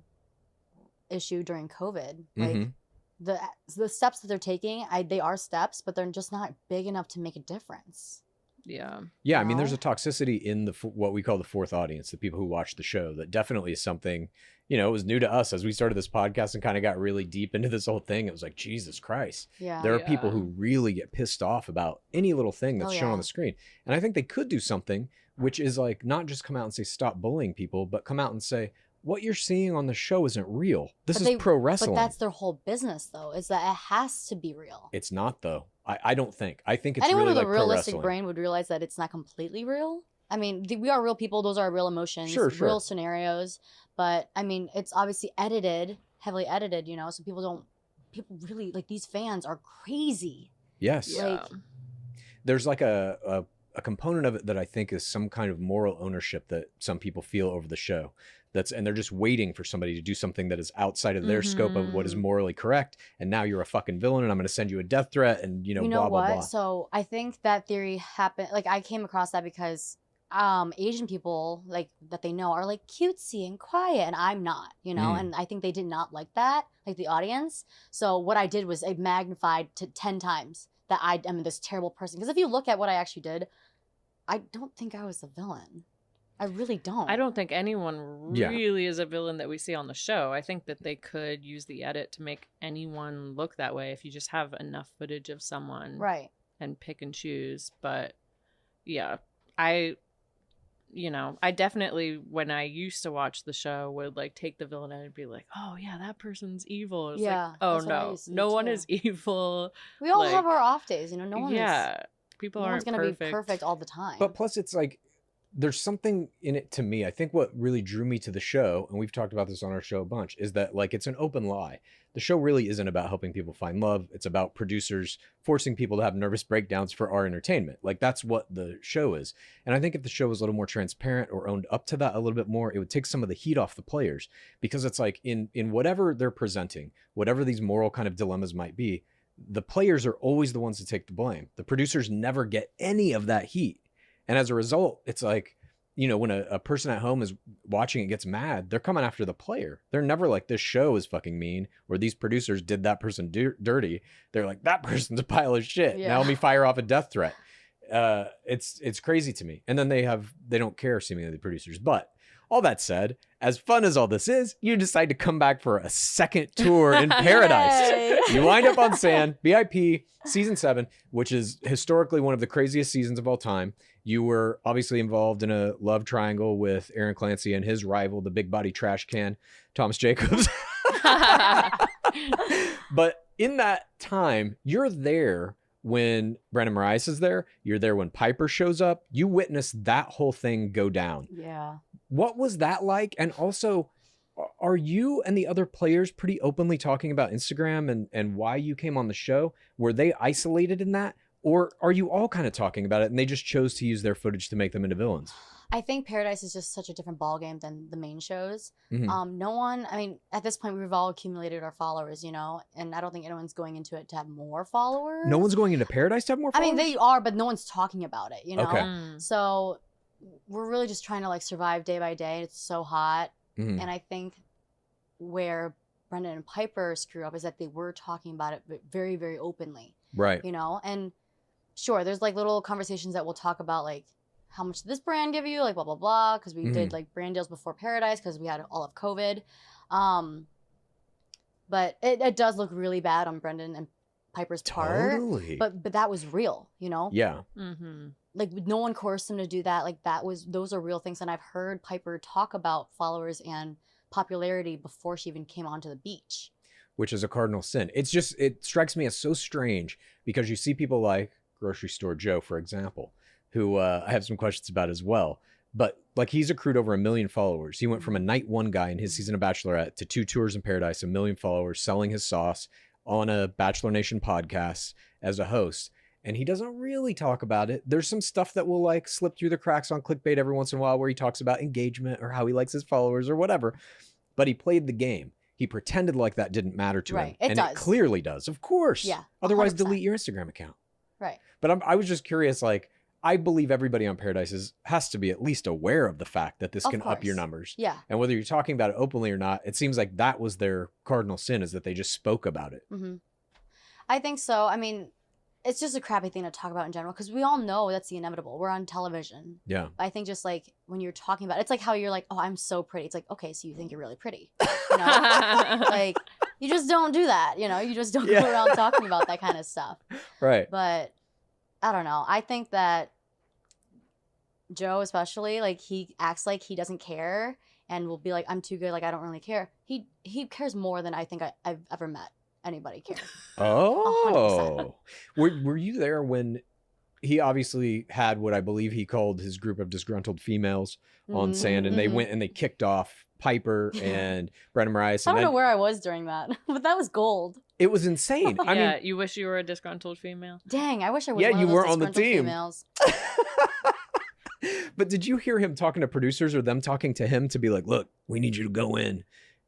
issue during COVID. Like Mhm. the steps that they're taking, they are steps, but they're just not big enough to make a difference. Yeah. Yeah, I mean, there's No. a toxicity in what we call the fourth audience, the people who watch the show, that definitely is something, you know, it was new to us as we started this podcast and kind of got really deep into this whole thing. It was like, Jesus Christ. Yeah. There are people Yeah. who really get pissed off about any little thing that's Oh, shown on yeah. the screen. And I think they could do something, which is like not just come out and say, stop bullying people, but come out and say, what you're seeing on the show isn't real. This is pro wrestling. But that's their whole business, though, is that it has to be real. It's not, though. I don't think. I think it's Anyone really with like a pro realistic wrestling. brain would realize that it's not completely real. I mean, we are real people. Those are real emotions, Sure. real scenarios. But I mean, it's obviously edited, heavily edited, you know, so people really, like, these fans are crazy. Yes. Yeah. Like, There's like a component of it that I think is some kind of moral ownership that some people feel over the show. And they're just waiting for somebody to do something that is outside of their scope of what is Mhm. morally correct. And now you're a fucking villain, and I'm going to send you a death threat, and blah, blah, what? blah. So I think that theory happened. Like, I came across that because Asian people, like, that they know are like cutesy and quiet, and I'm not, you know. Mm. And I think they did not like that, like the audience. So what I did was I magnified to 10 times that I am this terrible person. Because if you look at what I actually did, I don't think I was the villain. I really don't. I don't think anyone Yeah. really is a villain that we see on the show. I think that they could use the edit to make anyone look that way if you just have enough footage of someone Right. and pick and choose. But yeah, I definitely, when I used to watch the show, would like take the villain and be like, oh yeah, that person's evil. It's Yeah, like, oh that's what I no, used to do no one too. is evil. We all Like, have our off days, you know. No one yeah, people no one's aren't gonna perfect. be perfect all the time. But plus, it's like there's something in it to me. I think what really drew me to the show, and we've talked about this on our show a bunch, is that like it's an open lie. The show really isn't about helping people find love. It's about producers forcing people to have nervous breakdowns for our entertainment. Like that's what the show is. And I think if the show was a little more transparent or owned up to that a little bit more, it would take some of the heat off the players, because it's like in whatever they're presenting, whatever these moral kind of dilemmas might be, the players are always the ones to take the blame. The producers never get any of that heat. And as a result, it's like, when a person at home is watching and gets mad, they're coming after the player. They're never like, this show is fucking mean, or these producers did that person dirty. They're like, that person's a pile of shit. Yeah. Now let me fire off a death threat. It's crazy to me. And then they don't care, seemingly, the producers. But all that said, as fun as all this is, you decide to come back for a second tour in paradise. Yay. You wind up on Sand, VIP, season 7, which is historically one of the craziest seasons of all time. You were obviously involved in a love triangle with Aaron Clancy and his rival, the big body trash can, Thomas Jacobs. But in that time, you're there when Brandon Moraes is there. You're there when Piper shows up. You witness that whole thing go down. Yeah. What was that like? And also, are you and the other players pretty openly talking about Instagram and why you came on the show? Were they isolated in that? Or are you all kind of talking about it and they just chose to use their footage to make them into villains? I think Paradise is just such a different ballgame than the main shows. Mhm. No one, I mean, at this point, we've all accumulated our followers, you know, and I don't think anyone's going into it to have more followers. No one's going into Paradise to have more I followers? mean, they are, but no one's talking about it, you know? Okay. Mm. So we're really just trying to like survive day by day. It's so hot. Mhm. And I think where Brendan and Piper screw up is that they were talking about it very, very openly, Right. you know? And sure, there's like little conversations that we'll talk about, like, how much did this brand give you? Like, blah, blah, blah. Because we did like brand deals before Paradise because we had all of COVID. But it does look really bad on Brendan and Piper's part. Totally. But that was real, you know? Yeah. Mm-hmm. Like, no one coerced him to do that. Like, those are real things. And I've heard Piper talk about followers and popularity before she even came onto the beach. Which is a cardinal sin. It strikes me as so strange because you see people like Grocery Store Joe, for example, who I have some questions about as well. But like he's accrued over 1 million followers. He went from a night one guy in his season of Bachelorette to 2 tours in Paradise, 1 million followers, selling his sauce on a Bachelor Nation podcast as a host. And he doesn't really talk about it. There's some stuff that will like slip through the cracks on clickbait every once in a while where he talks about engagement or how he likes his followers or whatever. But he played the game. He pretended like that didn't matter to him. It and does. It clearly does. Of course. Yeah. Otherwise, 100%. delete your Instagram account. Right. But I was just curious, like, I believe everybody on Paradise has to be at least aware of the fact that this Of can up your course. numbers. Yeah. And whether you're talking about it openly or not, it seems like that was their cardinal sin, is that they just spoke about it. Mm-hmm. I think so. I mean, it's just a crappy thing to talk about in general because we all know that's the inevitable. We're on television. Yeah. I think just like when you're talking about it, it's like how you're like, oh, I'm so pretty. It's like, okay, so you think you're really pretty. You know? Like, you just don't do that. You know, you just don't go around talking about that kind of stuff. Right. But I don't know. I think that Joe, especially, like, he acts like he doesn't care and will be like, I'm too good. Like, I don't really care. He cares more than I think I've ever met anybody care. Oh. Were you there when he obviously had what I believe he called his group of disgruntled females on sand, and they went and they kicked off Piper and Brendan Moraes. I don't know where I was during that, but that was gold. It was insane. I mean, you wish you were a disgruntled female. Dang, I wish I was Yeah, one you of those weren't on the disgruntled team. females. but did you hear him talking to producers or them talking to him to be like, look, we need you to go in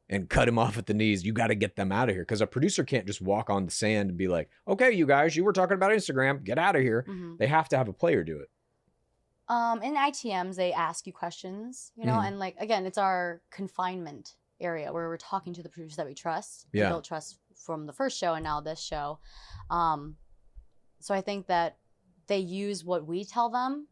and cut him off at the knees. You got to get them out of here. Because a producer can't just walk on the sand and be like, okay, you guys, you were talking about Instagram. Get out of here. Mm-hmm. They have to have a player do it. In ITMs, they ask you questions, you know, Mhm. and like, again, it's our confinement area where we're talking to the producers that we trust. Yeah. We built trust from the first show and now this show. So I think that they use what we tell them,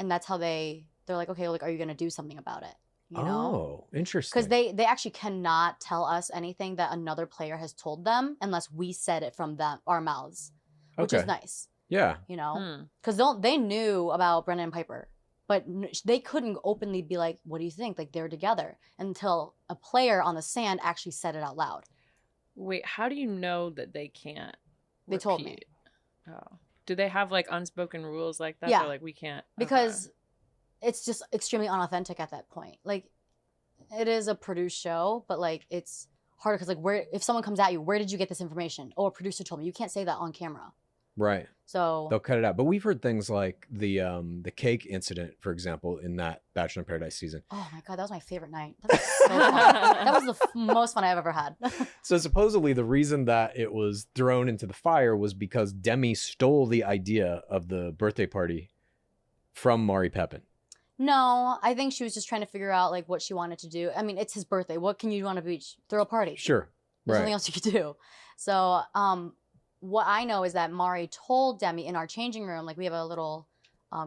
and that's how they're like, okay, like, are you going to do something about it? You know? Oh, interesting. Because they actually cannot tell us anything that another player has told them unless we said it from our mouths, which is Okay. nice, Yeah. you know? Hmm. Because they knew about Brendan and Piper, but they couldn't openly be like, what do you think? Like, they're together, until a player on the sand actually said it out loud. Wait, how do you know that they can't? They told me. repeat? Oh, do they have like unspoken rules like that? Yeah. They're like, we can't Because it's just extremely unauthentic at that point. Like, it is a produced show, but like, it's harder because like, if someone comes at you, where did you get this information? Oh, a producer told me. You can't say that on camera. Right. So They'll cut it out. But we've heard things like the cake incident, for example, in that Bachelor in Paradise season. oh my God, that was my favorite night. That was so fun. That was the most fun I've ever had. So supposedly the reason that it was thrown into the fire was because Demi stole the idea of the birthday party from Mari Pepin. No, I think she was just trying to figure out like what she wanted to do. I mean, it's his birthday. What can you do on a beach? Throw a party. Sure. There's Right. nothing else you could do. So, what I know is that Mari told Demi in our changing room, like we have a little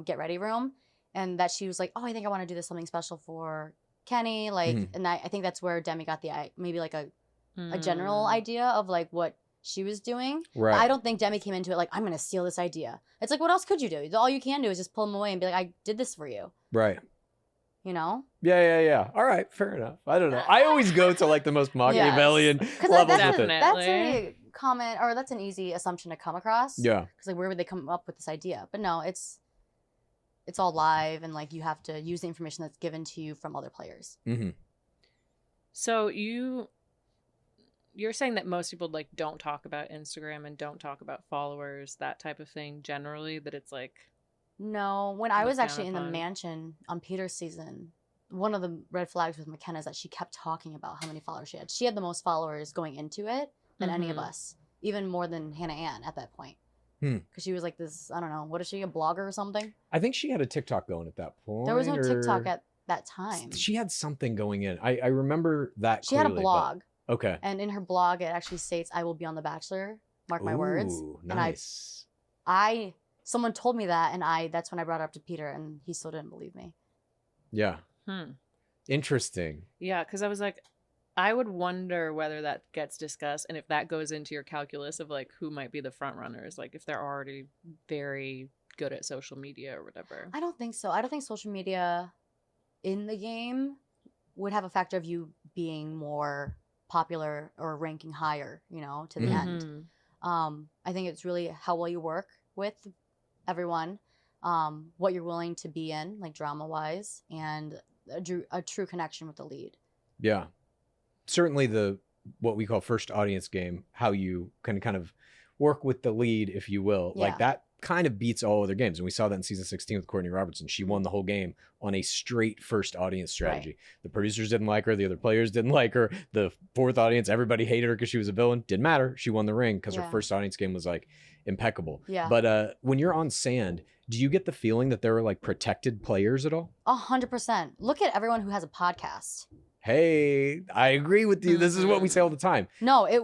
get ready room, and that she was like, oh, I think I want to do this something special for Kenny. Like, Mhm. and I think that's where Demi got maybe like a a general idea of like what she was doing. Right. I don't think Demi came into it like, I'm going to steal this idea. It's like, what else could you do? All you can do is just pull them away and be like, I did this for you. Right. you know? Yeah. All right, fair enough. I don't know. I always go to like the most Machiavellian Because levels that's, with it. that's a common, or that's an easy assumption to come across. Yeah. Because like, where would they come up with this idea? But no, it's all live, and like you have to use the information that's given to you from other players. Mm-hmm. So you're saying that most people like don't talk about Instagram and don't talk about followers, that type of thing generally, that it's like... No, when I was Looked actually in down the upon. mansion on Peter's season, one of the red flags with McKenna is that she kept talking about how many followers she had. She had the most followers going into it than any of Mhm. us, even more than Hannah Ann at that point. Hmm. Because she was like this, I don't know, what is she, a blogger or something? I think she had a TikTok going at that point. There was no TikTok or- at that time. She had something going in. I remember that She had a clearly, but- blog, Okay. and in her blog, it actually states, "I will be on The Bachelor." Mark my words. Ooh, And nice. Someone told me that, and that's when I brought it up to Peter, and he still didn't believe me. Yeah. Hmm. Interesting. Yeah, because I was like, I would wonder whether that gets discussed and if that goes into your calculus of like who might be the front runners, like if they're already very good at social media or whatever. I don't think so. I don't think social media in the game would have a factor of you being more popular or ranking higher, you know, to the Mhm. end. Mhm. I think it's really how well you work with everyone, what you're willing to be in, like drama-wise, and a true connection with the lead. Yeah. Certainly what we call first audience game, how you can kind of work with the lead, if you will, Yeah. like that kind of beats all other games. And we saw that in season 16 with Courtney Robertson. She won the whole game on a straight first audience strategy. Right. The producers didn't like her. The other players didn't like her. The fourth audience, everybody hated her because she was a villain. Didn't matter. She won the ring because her Yeah. first audience game was like impeccable. Yeah. But when you're on sand, do you get the feeling that there are like protected players at all? 100%. Look at everyone who has a podcast. Hey, I agree with you. This is what we say all the time. No, that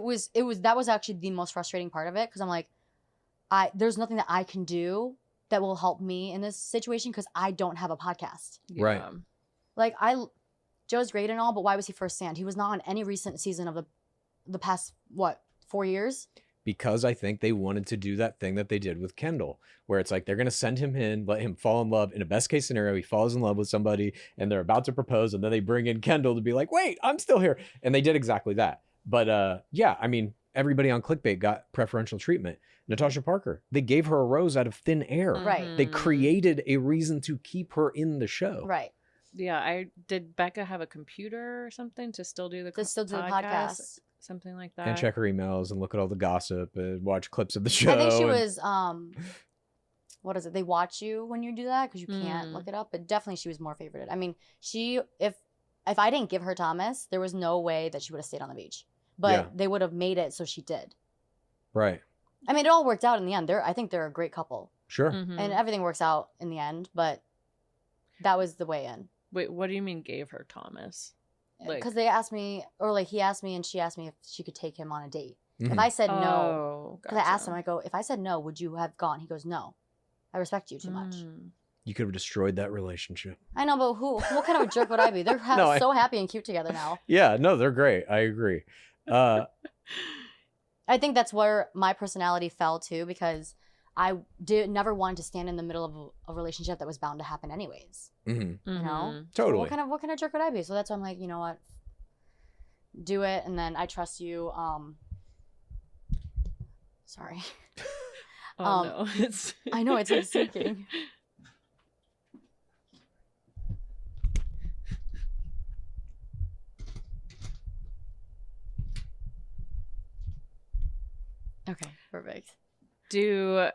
was actually the most frustrating part of it, because I'm like, there's nothing that I can do that will help me in this situation because I don't have a podcast. Right. Yeah. Like Joe's great and all, but why was he first sand? He was not on any recent season of the past 4 years. Because I think they wanted to do that thing that they did with Kendall, where it's like they're going to send him in, let him fall in love. In a best case scenario, he falls in love with somebody and they're about to propose, and then they bring in Kendall to be like, wait, I'm still here. And they did exactly that. But yeah, I mean, everybody on Clickbait got preferential treatment. Natasha Parker, they gave her a rose out of thin air. Right. They Mhm. created a reason to keep her in the show. Right. Yeah, did Becca have a computer or something to still do the To still do the podcast. Something like that. And check her emails and look at all the gossip and watch clips of the show. I think she and- was what is it? They watch you when you do that because you can't Mm. look it up. But definitely she was more favorited. I mean, if I didn't give her Thomas, there was no way that she would have stayed on the beach. But Yeah. they would have made it so she did. Right. I mean, it all worked out in the end. I think they're a great couple. Sure. Mhm. And everything works out in the end, but that was the way in. Wait, what do you mean gave her Thomas? Like- Because they asked me, or like he asked me and she asked me if she could take him on a date. Mhm. If I said no, Oh, because I asked him, gotcha. I go, if I said no, would you have gone? He goes, no. I respect you too much. Mm. You could have destroyed that relationship. I know, but what kind of a jerk would I be? They're No, so happy and cute together now. Yeah, no, they're great. I agree. I think that's where my personality fell too, because I never wanted to stand in the middle of a relationship that was bound to happen anyways. Mhm. You know? Mhm. So Totally. what kind of jerk would I be? So that's why I'm like, you know what? Do it, and then I trust you. Sorry. Oh no, it's. I know it's like sinking. Okay, perfect. Do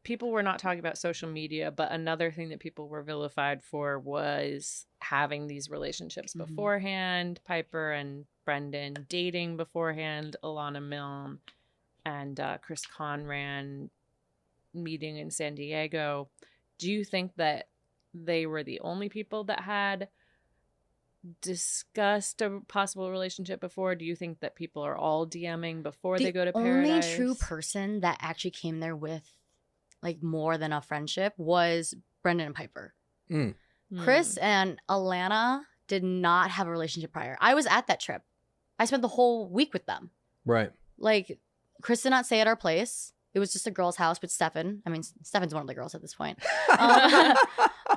people were not talking about social media, but another thing that people were vilified for was having these relationships Mhm. beforehand. Piper and Brendan dating beforehand. Alana Milne and Chris Conran meeting in San Diego. Do you think that they were the only people that had discussed a possible relationship before? Do you think that people are all DMing before they go to Paradise? The only true person that actually came there with like more than a friendship was Brendan and Piper. Mm. Chris and Alana did not have a relationship prior. I was at that trip. I spent the whole week with them. Right. Like, Chris did not stay at our place. It was just a girl's house with Stefan. I mean, Stefan's one of the girls at this point.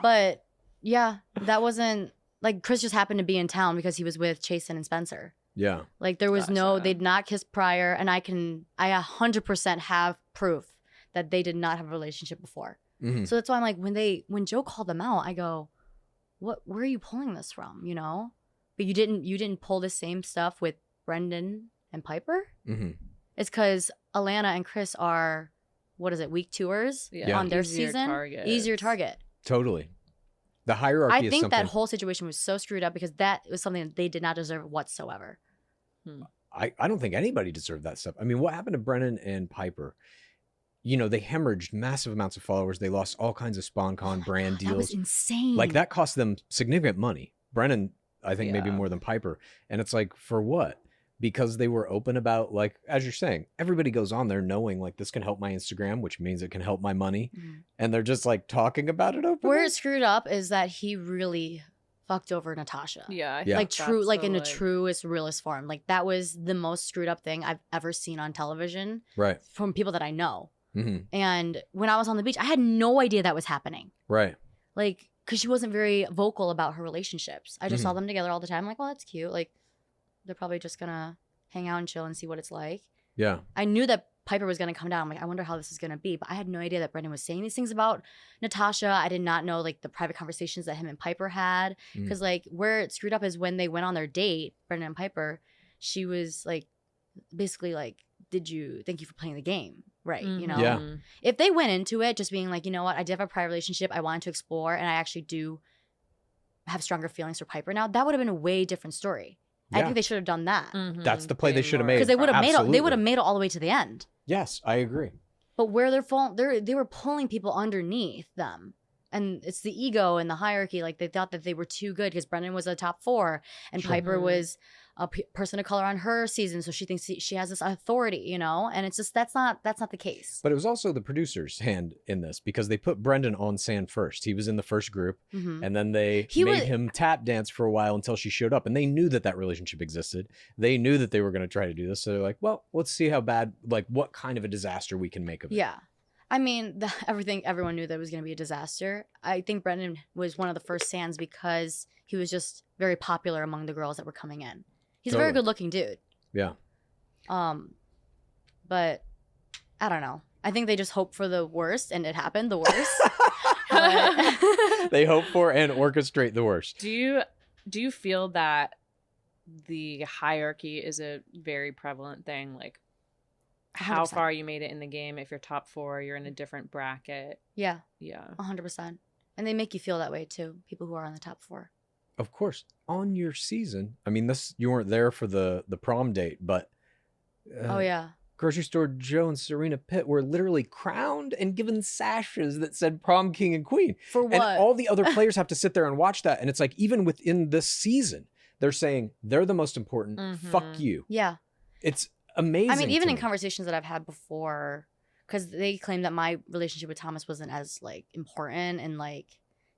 But Yeah, that wasn't like Chris just happened to be in town because he was with Chasen and Spencer. Yeah. Like there was Gotcha. they'd not kissed prior, and I 100% have proof that they did not have a relationship before. Mm-hmm. So that's why I'm like, when Joe called them out, I go, where are you pulling this from? You know, but you didn't pull the same stuff with Brendan and Piper. Mm-hmm. It's because Alana and Chris are, what is it, week tours on their Easier season, targets. easier target. Totally. The hierarchy I is think something. that whole situation was so screwed up because that was something that they did not deserve whatsoever. I don't think anybody deserved that stuff. I mean, what happened to Brennan and Piper? You know, they hemorrhaged massive amounts of followers. They lost all kinds of SpawnCon brand deals. That was insane. Like that cost them significant money. Brennan, I think maybe more than Piper. And it's like, for what? Because they were open about, like, as you're saying, everybody goes on there knowing like this can help my Instagram, which means it can help my money. And they're just like talking about it openly. Where it screwed up is that he really fucked over Natasha. Yeah. Like true, like in the truest, realest form. Like that was the most screwed up thing I've ever seen on television. Right. From people that I know. Mm-hmm. And when I was on the beach, I had no idea that was happening. Right. Like, because she wasn't very vocal about her relationships. I just saw them together all the time. I'm like, well, that's cute. Like, they're probably just going to hang out and chill and see what it's like. Yeah. I knew that Piper was going to come down. I'm like, I wonder how this is going to be. But I had no idea that Brendan was saying these things about Natasha. I did not know, like, the private conversations that him and Piper had. Because, like, where it screwed up is when they went on their date, Brendan and Piper, she was, like, basically like, thank you for playing the game. Right. You know, Yeah. If they went into it just being like, you know what, I did have a prior relationship, I wanted to explore, and I actually do have stronger feelings for Piper now, that would have been a way different story. Yeah. I think they should have done that. That's the play they should have made. Because they would have Absolutely. made it all the way to the end. Yes, I agree. But where they were pulling people underneath them. And it's the ego and the hierarchy. Like they thought that they were too good because Brendan was a top 4 and Piper was a person of color on her season, so she thinks she has this authority, you know. And it's just that's not the case. But it was also the producer's hand in this because they put Brendan on sand first. He was in the first group, and then they made him tap dance for a while until she showed up, and they knew that relationship existed. They knew that they were going to try to do this, so they're like, well, let's see how bad, like, what kind of a disaster we can make of it. Yeah. I mean, everyone knew that it was going to be a disaster. I think Brendan was one of the first sands because he was just very popular among the girls that were coming in. He's a very good-looking dude. Yeah. But I don't know. I think they just hoped for the worst, and it happened, the worst. But... They hope for and orchestrate the worst. Do you feel that the hierarchy is a very prevalent thing? Like, how 100%. far you made it in the game. If you're top 4, you're in a different bracket. Yeah. Yeah. 100%. And they make you feel that way too, people who are on the top 4. Of course. On your season, I mean, you weren't there for the prom date, but Oh yeah. Grocery Store Joe and Serena Pitt were literally crowned and given sashes that said prom king and queen. For what? And all the other players have to sit there and watch that. And it's like, even within this season, they're saying they're the most important. Fuck you. Yeah. It's amazing. I mean, even to in me. conversations that I've had before, because they claim that my relationship with Thomas wasn't as like important and like,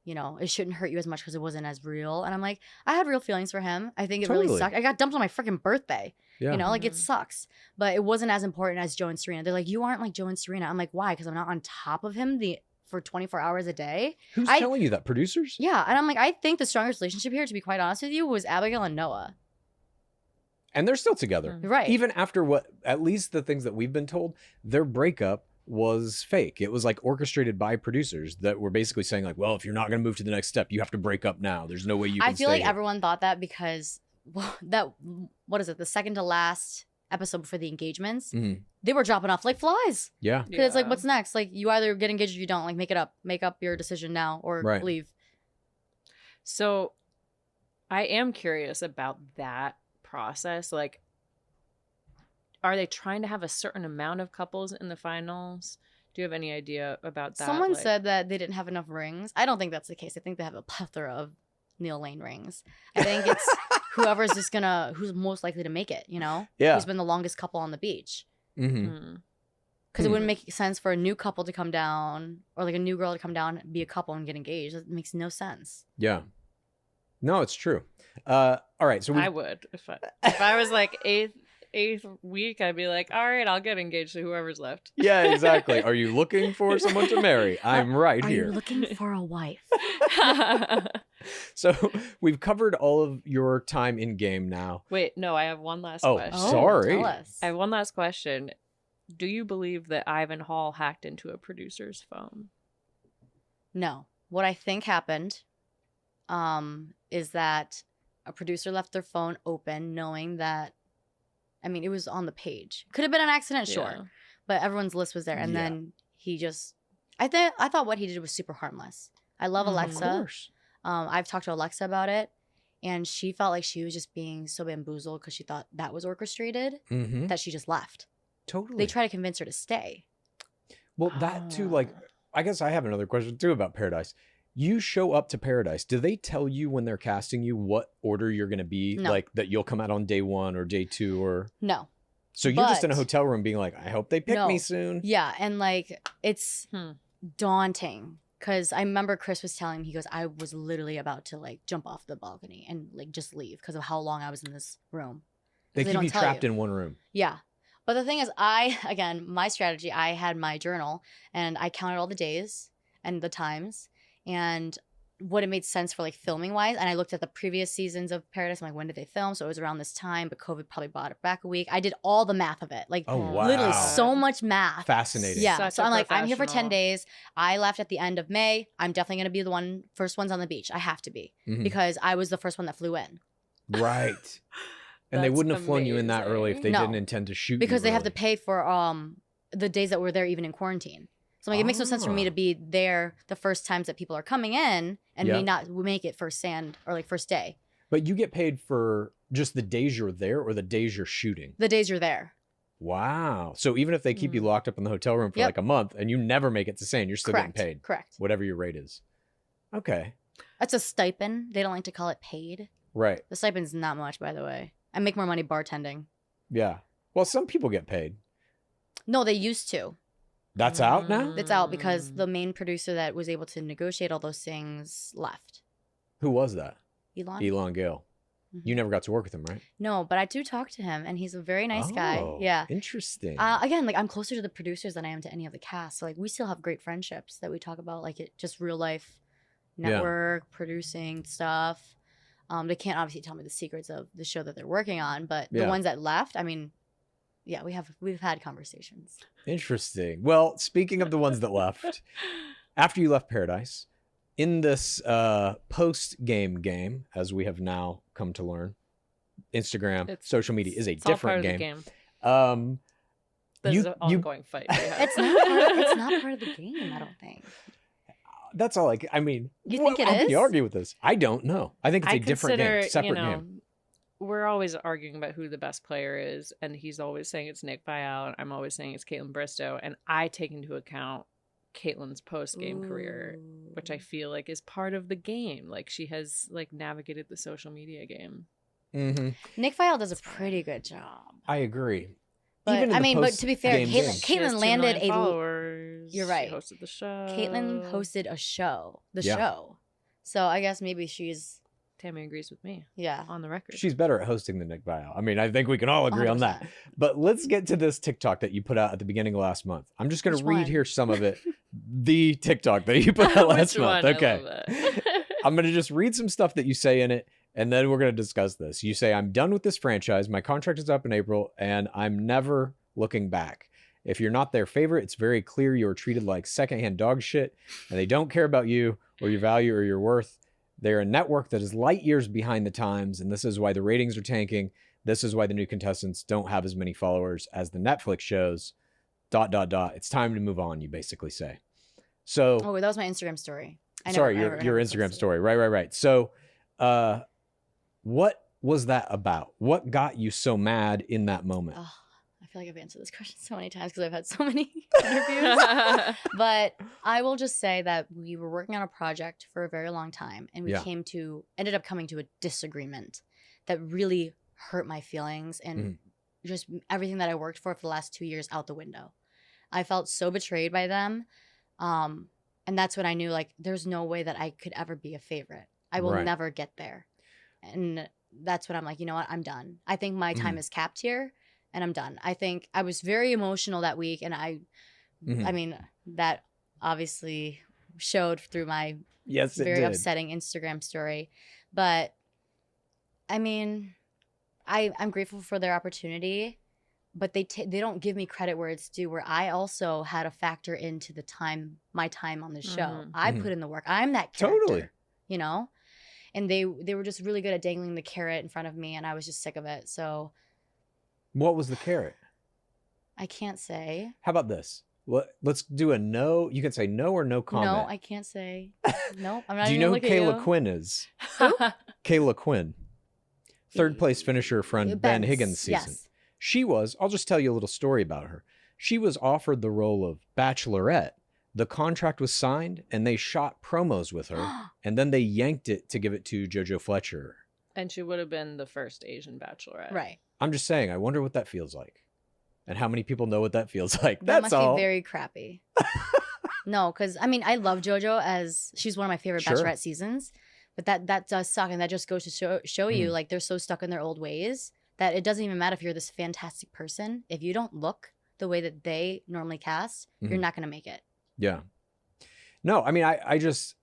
you know, it shouldn't hurt you as much because it wasn't as real. And I'm like, I had real feelings for him. I think it really sucked. I got dumped on my freaking birthday. Yeah. You know, like it sucks. But it wasn't as important as Joe and Serena. They're like, you aren't like Joe and Serena. I'm like, why? Because I'm not on top of him for 24 hours a day. Who's telling you that? Producers? Yeah. And I'm like, I think the strongest relationship here, to be quite honest with you, was Abigail and Noah. And they're still together. Right. Even after at least the things that we've been told, their breakup was fake. It was like orchestrated by producers that were basically saying like, well, if you're not going to move to the next step, you have to break up now. There's no way you can I feel stay like here. everyone thought that because what is it? The second to last episode before the engagements, they were dropping off like flies. Yeah. Because it's like, what's next? Like, you either get engaged or you don't. Like, make it up. Make up your decision now or leave. So I am curious about that process. Like, are they trying to have a certain amount of couples in the finals? Do you have any idea about that? Someone said that they didn't have enough rings. I don't think that's the case. I think they have a plethora of Neil Lane rings. I think it's whoever's who's most likely to make it, you know? Yeah. Who's been the longest couple on the beach. Mm-hmm. Because it wouldn't make sense for a new couple to come down or like a new girl to come down, be a couple and get engaged. It makes no sense. Yeah. No, it's true. All right. So I would if I was like 8th week, I'd be like, all right, I'll get engaged to whoever's left. Yeah, exactly. Are you looking for someone to marry? I'm right Are here. you looking for a wife? So we've covered all of your time in game now. Wait, no, I have one last Oh, question. sorry. Tell us. I have one last question. Do you believe that Ivan Hall hacked into a producer's phone? No. What I think happened is that a producer left their phone open knowing that, I mean, it was on the page. Could have been an accident, sure. Yeah. But everyone's list was there. And Yeah. then he just, I thought what he did was super harmless. I love Mhm. Of Alexa. course. I've talked to Alexa about it. And she felt like she was just being so bamboozled because she thought that was orchestrated Mm-hmm. that she just left. Totally. They tried to convince her to stay. Well, that too, like, I guess I have another question too about Paradise. You show up to Paradise. Do they tell you when they're casting you what order you're going to be? No. Like that you'll come out on day 1 or day 2 or... No. So you're just in a But- hotel room being like, I hope they pick me No. soon. Yeah. And like, it's Hmm. daunting. Because I remember Chris was telling me, he goes, I was literally about to like jump off the balcony and like just leave because of how long I was in this room. They They keep don't you tell trapped you. in one room. Yeah. But the thing is, again, my strategy, I had my journal and I counted all the days and the times and what it made sense for like filming wise. And I looked at the previous seasons of Paradise. I'm like, when did they film? So it was around this time, but COVID probably brought it back a week. I did all the math of it. Like Oh, wow. literally so much math. Fascinating. Yeah. Such So a I'm like, I'm here for 10 professional. days. I left at the end of May. I'm definitely going to be the first ones on the beach. I have to be Mhm. because I was the first one that flew in. Right. And they That's wouldn't have flown you in that early if they No. didn't intend to shoot Because you they have to early. pay for the days that we're there even in quarantine. So like it makes no sense for me Ah. to be there the first times that people are coming in and Yeah. me not make it first sand or like first day. But you get paid for just the days you're there or the days you're shooting. The days you're there. Wow. So even if they keep you Hmm. locked up in the hotel room for Yep. like a month and you never make it to sand, you're still Correct. getting paid. Correct. Whatever your rate is. Okay. That's a stipend. They don't like to call it paid. Right. The stipend's not much, by the way. I make more money bartending. Yeah. Well, some people get paid. No, they used to. That's out now? It's out because the main producer that was able to negotiate all those things left. Who was that? Elon? Elon Gale. Mhm. You never got to work with him, right? No, but I do talk to him and he's a very nice guy. Oh, Yeah. Interesting. Again, like I'm closer to the producers than I am to any of the cast. So like we still have great friendships that we talk about, like it just real life Yeah. network, producing stuff. They can't obviously tell me the secrets of the show that they're working on, but the Yeah. ones that left, I mean, yeah, we've had conversations. Interesting. Well, speaking of the ones that left, after you left Paradise, in this post-game game, as we have now come to learn, Instagram, social media is a It's all different part of the game. game. This You- is an you- ongoing fight. we have. It's not part of the game, I don't think. That's all I mean, You think it how can you is? argue with this? I don't know. I think it's a different game, separate game. We're always arguing about who the best player is, and he's always saying it's Nick Vial, and I'm always saying it's Caitlin Bristow, and I take into account Caitlin's post-game career, which I feel like is part of the game. Like she has like navigated the social media game. Hmm. Nick Vial does a pretty good job. I agree. But Even in I the mean, but to be fair, post-game game. She has Caitlin 2 landed million a followers. You're right. She hosted the show. Caitlin hosted a show. The Yeah. show. So I guess maybe she's Tammy agrees with me yeah. on the record. She's better at hosting than Nick Vial. I mean, I think we can all agree on that. 100%. But let's get to this TikTok that you put out at the beginning of last month. I'm just going to Which read one? here some of it. The TikTok that you put out last Which month. one? I Okay. love that. I'm going to just read some stuff that you say in it, and then we're going to discuss this. You say, I'm done with this franchise. My contract is up in April, and I'm never looking back. If you're not their favorite, it's very clear you are treated like secondhand dog shit, and they don't care about you or your value or your worth. They're a network that is light years behind the times, and this is why the ratings are tanking. This is why the new contestants don't have as many followers as the Netflix shows. ... It's time to move on, you basically say. So, Oh, that was my Instagram story. sorry, I your never Instagram posted it. story. Right. So, what was that about? What got you so mad in that moment? Oh, I feel like I've answered this question so many times because I've had so many interviews. But I will just say that we were working on a project for a very long time, and we Yeah. ended up coming to a disagreement that really hurt my feelings and Mhm. just everything that I worked for the last 2 years out the window. I felt so betrayed by them. And that's when I knew, like, there's no way that I could ever be a favorite. I will Right. never get there. And that's when I'm like, you know what? I'm done. I think my time is capped here. and I'm done. I think I was very emotional that week, and I mean, that obviously showed through my very upsetting Instagram story. But I mean, I'm grateful for their opportunity, but they don't give me credit where it's due, where I also had a factor into my time on the show. I put in the work. I'm that character, Totally. you know? And they were just really good at dangling the carrot in front of me, and I was just sick of it. So What was the carrot? I can't say. How about this? Let's do a no. You can say no or no comment. No, I can't say. Nope. I'm not Do you even know who looking at Kayla you. Quinn is? Kayla Quinn. Third place finisher from Ben Higgins' season. Yes. She was, I'll just tell you a little story about her. She was offered the role of Bachelorette. The contract was signed and they shot promos with her and then they yanked it to give it to JoJo Fletcher. And she would have been the first Asian bachelorette. Right. I'm just saying, I wonder what that feels like. And how many people know what that feels like. That That's must all. be very crappy. No, because I mean, I love JoJo as she's one of my favorite Sure. Bachelorette seasons, but that does suck, and that just goes to show you, Mhm. like, they're so stuck in their old ways that it doesn't even matter if you're this fantastic person. If you don't look the way that they normally cast, you're Mhm. not going to make it. Yeah. No, I mean, I just,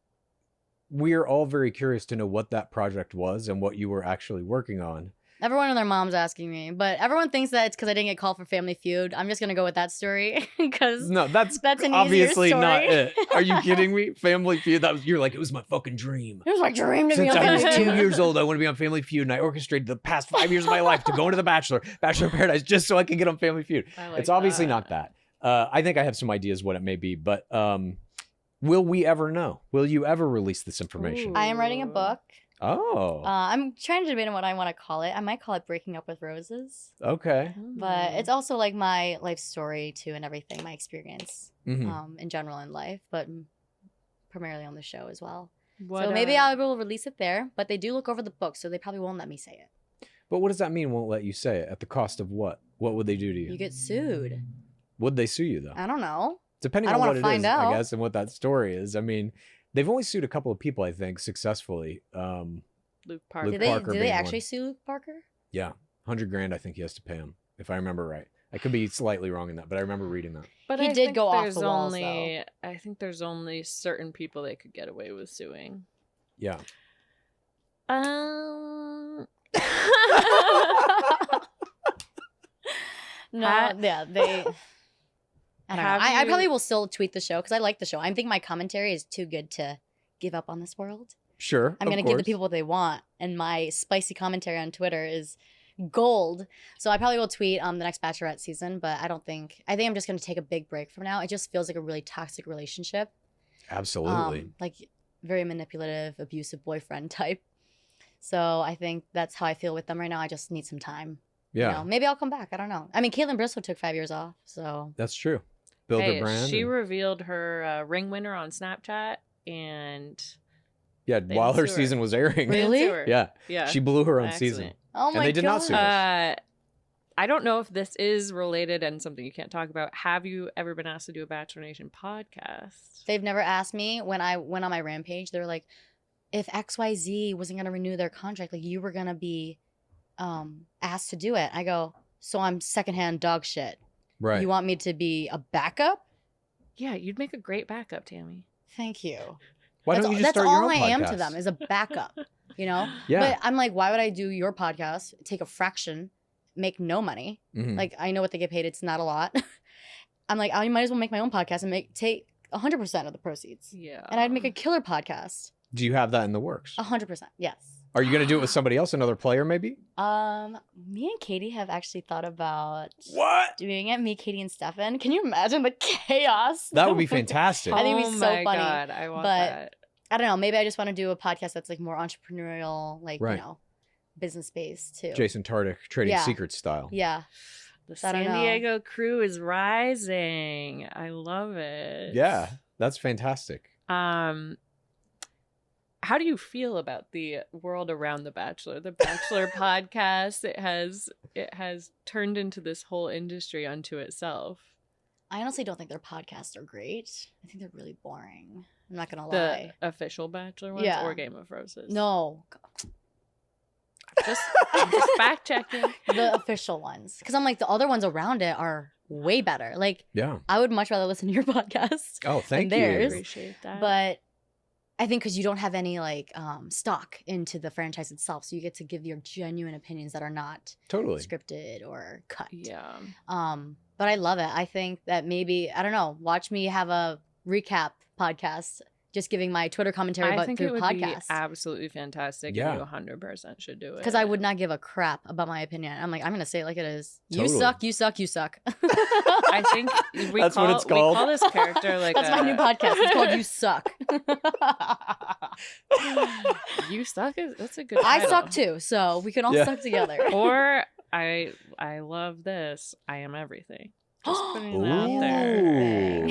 we're all very curious to know what that project was and what you were actually working on. Everyone and their mom's asking me, but everyone thinks that it's because I didn't get called for Family Feud. I'm just going to go with that story because No, that's an obviously easier not story. it. Are you kidding me? Family Feud. You're like, it was my fucking dream. it was my dream to be Since on I was Family 2 Feud. years old, I want to be on Family Feud, and I orchestrated the past 5 years of my life to go into The Bachelor, Bachelor in Paradise, just so I could get on Family Feud. I like It's obviously that. not that. I think I have some ideas what it may be, but will we ever know? Will you ever release this information? Ooh. I am writing a book. Oh, I'm trying to debate on what I want to call it. I might call it Breaking Up with Roses. okay. But it's also like my life story too, and everything, my experience Mhm. in general in life, but primarily on the show as well. What, so maybe I will release it there, but they do look over the book, so they probably won't let me say it. But what does that mean? Won't let you say it at the cost of what? What would they do to you? You get sued. Would they sue you though? I don't know. Depending I on don't what wanna it find is, I out. guess, and what that story is. I mean, they've only sued a couple of people, I think, successfully. Luke Parker. Did Parker they being actually one. sue Luke Parker? Yeah, $100,000 I think he has to pay him, if I remember right. I could be slightly wrong in that, but I remember reading that. But He I did think go off there's the walls, only, I think there's only certain people they could get away with suing. Yeah. No, Ha- yeah, they. I don't know. Have I you- probably will still tweet the show because I like the show. I think my commentary is too good to give up on this world. Sure. I'm of going to give the course. people what they want, and my spicy commentary on Twitter is gold. So I probably will tweet the next Bachelorette season, but I think I'm just going to take a big break from now. It just feels like a really toxic relationship. Absolutely. Like very manipulative, abusive boyfriend type. So I think that's how I feel with them right now. I just need some time. Yeah, You know, maybe I'll come back. I don't know. I mean, Caitlin Bristol took 5 years off, so that's true. Build Hey, her brand. she and- revealed her ring winner on Snapchat, and yeah, they while didn't her sue her. season was airing. they didn't Really? sue her. Yeah, Yeah. she blew her own By season. accident. oh my they did not sue her. I don't know if this is related and something you can't talk about. Have you ever been asked to do a Bachelor Nation podcast? They've never asked me. When I went on my rampage, they were like, if XYZ wasn't gonna renew their contract, like you were gonna be asked to do it. I go, so I'm secondhand dog shit. Right. You want me to be a backup? Yeah, you'd make a great backup, Tammy. Thank you. Why that's don't you just that's start all your own I am to podcast? them is a backup. You know? Yeah. But I'm like, why would I do your podcast, take a fraction, make no money? Mhm. Like I know what they get paid, it's not a lot. I'm like, I might as well make my own podcast and take 100% of the proceeds. Yeah. And I'd make a killer podcast. Do you have that in the works? 100%. Yes. Are you going to do it with somebody else, another player maybe? Me and Katie have actually thought about What? doing it. Me, Katie, and Stefan. Can you imagine the chaos? That would be fantastic. I think it'd oh be so my funny, God, I want but- that. I don't know. Maybe I just want to do a podcast that's like more entrepreneurial, like Right. you know, business based too. Jason Tardik, Trading Yeah. Secrets style. Yeah. The I don't San know. Diego crew is rising. I love it. Yeah, that's fantastic. How do you feel about the world around The Bachelor? The Bachelor podcast, it has turned into this whole industry unto itself. I honestly don't think their podcasts are great. I think they're really boring. I'm not gonna The lie. official Bachelor ones Yeah. or Game of Roses? No. Just fact checking. The official ones. Because I'm like, the other ones around it are way better. Like, Yeah. I would much rather listen to your podcast. Oh, thank than you. theirs. Appreciate that. But I think because you don't have any like stock into the franchise itself, so you get to give your genuine opinions that are not Totally. scripted or cut. Yeah. But I love it. I think that maybe, I don't know, watch me have a recap podcast, just giving my Twitter commentary I about think through it would be podcast. absolutely fantastic. Yeah. And you 100% should do it. Because I would not give a crap about my opinion. I'm like, I'm gonna say it like it is. Totally. You suck. You suck. You suck. I think That's what it's called. We call this character like That's my new podcast. It's called You Suck. You suck. That's a good. I title. suck too, so we can all Yeah. suck together. Or I love this. I am everything. Just putting it out there.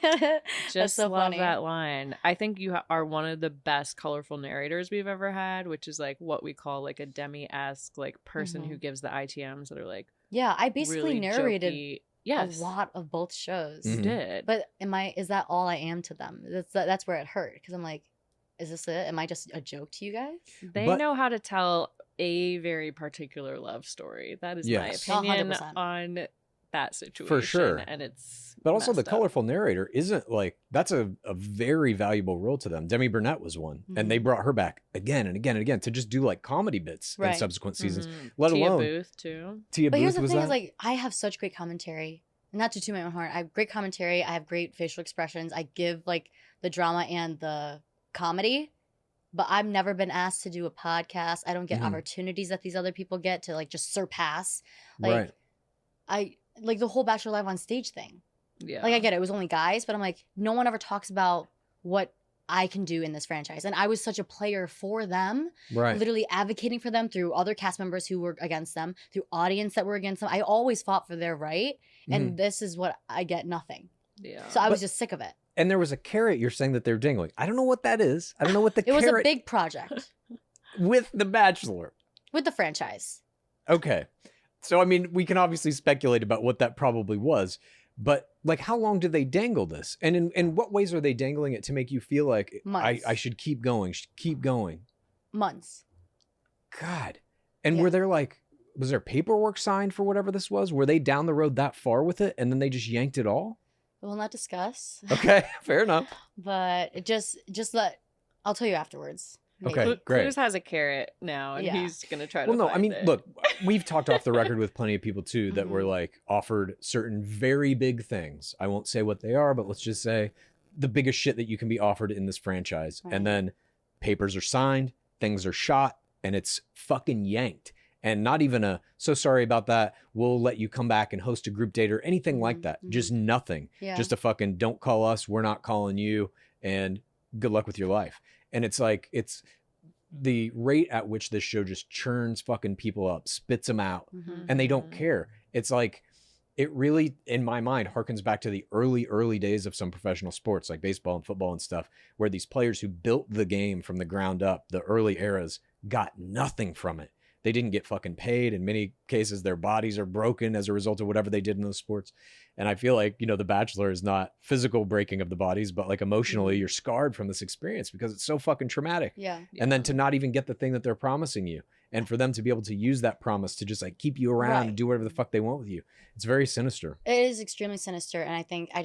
That's Just so love funny. that line. I think you are one of the best colorful narrators we've ever had, which is like what we call like a Demi-esque like person who gives the ITMs that are like Yeah, I basically really narrated jokey. Yes, a lot of both shows. you Mhm. did. But is that all I am to them? That's where it hurt because I'm like, is this it? Am I just a joke to you guys? They But- know how to tell a very particular love story. That is Yes. my opinion 100%. on that situation. sure. And it's But also the messed up. colorful narrator isn't like, that's a very valuable role to them. Demi Burnett was one. And they brought her back again and again and again to just do like comedy bits in Right. subsequent seasons. Mhm. Let Tia alone Booth too. Tia But Booth here's the was thing: that? is like I have such great commentary. Not to toot my own horn. I have great commentary. I have great facial expressions. I give like the drama and the comedy. But I've never been asked to do a podcast. I don't get Mhm. opportunities that these other people get to like just surpass. Like Right. I like the whole Bachelor Live on Stage thing. Yeah. Like I get it was only guys, but I'm like, no one ever talks about what I can do in this franchise. And I was such a player for them, Right. literally advocating for them through other cast members who were against them, through audience that were against them. I always fought for their right. And this is what I get, nothing. Yeah. So I was But- just sick of it. And there was a carrot you're saying that they're dangling. I don't know what that is. I don't know what the It was a carrot big project with The Bachelor. with the franchise. Okay. So, I mean, we can obviously speculate about what that probably was, but like, how long did they dangle this? And in what ways are they dangling it to make you feel like Months. I should keep going, keep going? Months. God. And Yeah. were there like, was there paperwork signed for whatever this was? Were they down the road that far with it and then they just yanked it all? We'll not discuss. Okay, fair enough. But it just let, I'll tell you afterwards. maybe. Okay. great. Clues has a carrot now, and Yeah. he's gonna try to. Well, no, I find mean, it. look, we've talked off the record with plenty of people too that were Mhm. like offered certain very big things. I won't say what they are, but let's just say the biggest shit that you can be offered in this franchise. Right. And then papers are signed, things are shot, and it's fucking yanked. And not even a, so sorry about that, we'll let you come back and host a group date or anything like Mhm, that. mhm. Just nothing. Yeah. Just a fucking don't call us, we're not calling you, and good luck with your life. And it's like, it's the rate at which this show just churns fucking people up, spits them out, Mhm. and they don't Mhm. care. It's like, it really, in my mind, harkens back to the early days of some professional sports like baseball and football and stuff, where these players who built the game from the ground up, the early eras, got nothing from it. They didn't get fucking paid. In many cases, their bodies are broken as a result of whatever they did in those sports. And I feel like, The Bachelor is not physical breaking of the bodies, but like emotionally, you're scarred from this experience because it's so fucking traumatic. Yeah. And then to not even get the thing that they're promising you. And for them to be able to use that promise to just like keep you around Right. and do whatever the fuck they want with you. It's very sinister. It is extremely sinister, and I think I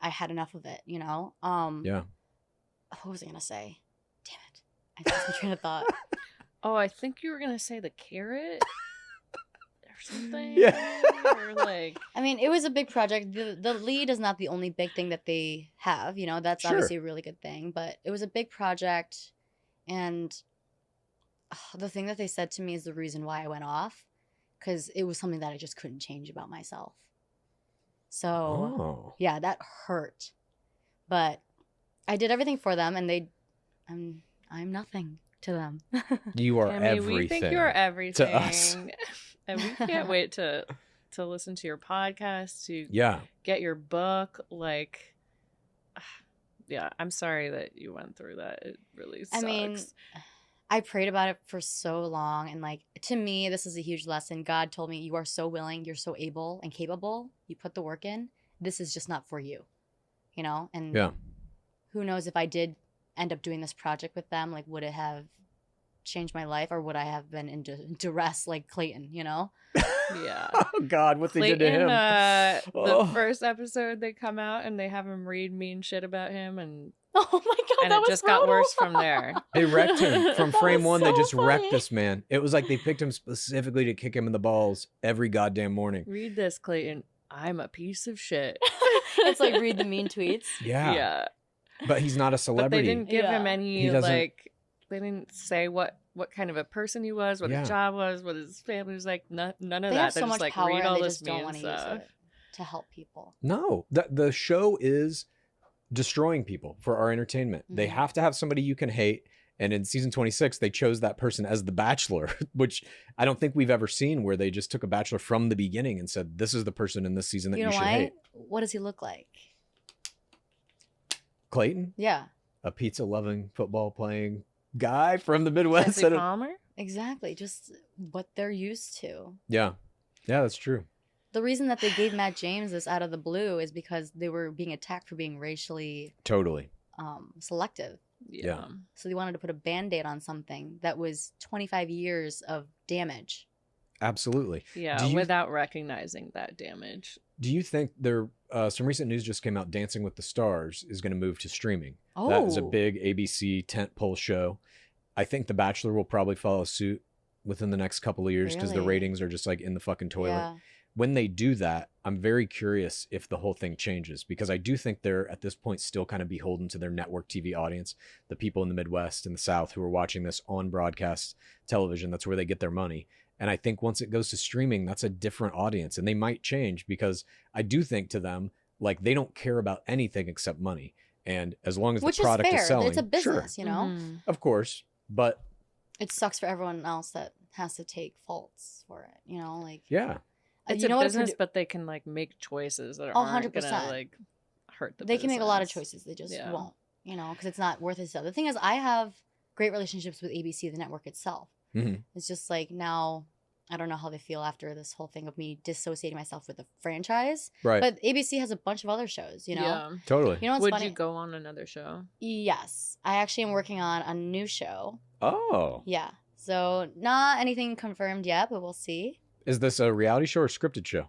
had enough of it, Yeah. What was I gonna say? Damn it. I lost my train of thought. Oh, I think you were gonna say the carrot or something. Yeah. Or like, I mean, it was a big project. The lead is not the only big thing that they have. That's Sure. obviously a really good thing. But it was a big project, and the thing that they said to me is the reason why I went off, because it was something that I just couldn't change about myself. So Oh. yeah, that hurt. But I did everything for them, and I'm nothing to them. You are Tammy, everything. we think you're everything to us. and we can't wait to listen to your podcast, to Yeah. get your book. Like, yeah, I'm sorry that you went through that. It really sucks. I mean, I prayed about it for so long, and like, to me, this is a huge lesson. God told me, you are so willing, you're so able and capable, you put the work in, this is just not for you, and Yeah. who knows if I did end up doing this project with them, like, would it have changed my life, or would I have been in duress like Clayton, you know? Yeah. Oh God, what they Clayton, did to him. the first episode they come out and they have him read mean shit about him, and Oh my God, and that it was just got brutal. worse from there. They wrecked him from That frame was one. They so just wrecked funny. this man. It was like they picked him specifically to kick him in the balls every goddamn morning. Read this, Clayton. I'm a piece of shit. It's like read the mean tweets. Yeah. But he's not a But celebrity. they didn't give him Yeah. any He doesn't- like. They didn't say what kind of a person he was, what Yeah. his job was, what his family was like. None of They that. have They're so just much like power read and all they this just don't mean want to use stuff. it to help people. No, the show is destroying people for our entertainment. They Mhm. have to have somebody you can hate. And in season 26, they chose that person as the Bachelor, which I don't think we've ever seen, where they just took a Bachelor from the beginning and said, this is the person in this season that You you, know should why? hate. What does he look like? Clayton, Yeah, a pizza loving, football playing guy from the Midwest. Jesse that- Palmer? exactly. Just what they're used to. Yeah. Yeah, that's true. The reason that they gave Matt James this out of the blue is because they were being attacked for being racially Totally. selective. Yeah. So they wanted to put a Band-Aid on something that was 25 years of damage. Absolutely. Yeah, Do you- without recognizing that damage. Do you think there, some recent news just came out, Dancing with the Stars is going to move to streaming? Oh, That is a big ABC tentpole show. I think The Bachelor will probably follow suit within the next couple of years because the Really? ratings are just like in the fucking toilet. yeah. When they do that, I'm very curious if the whole thing changes, because I do think they're at this point still kind of beholden to their network TV audience, the people in the Midwest and the South who are watching this on broadcast television. That's where they get their money. And I think once it goes to streaming, that's a different audience, and they might change, because I do think to them, like, they don't care about anything except money. And as long as Which the is product fair. is selling, It's a business, sure, you know? Mhm. of course, but It sucks for everyone else that has to take faults for it, you know? Like, yeah, It's you know a what business, but they can like make choices that Oh, aren't gonna 100%. like hurt the they can make a lot of business. choices. They just Yeah. won't, you know, because it's not worth it. So the thing is, I have great relationships with ABC, the network itself. Mhm. It's just like now, I don't know how they feel after this whole thing of me dissociating myself with the franchise. right, But ABC has a bunch of other shows, you know? Yeah. totally. You know what's Would funny? you go on another show? Yes. I actually am working on a new show. Oh, Yeah. So not anything confirmed yet, but we'll see. is this a reality show or scripted show?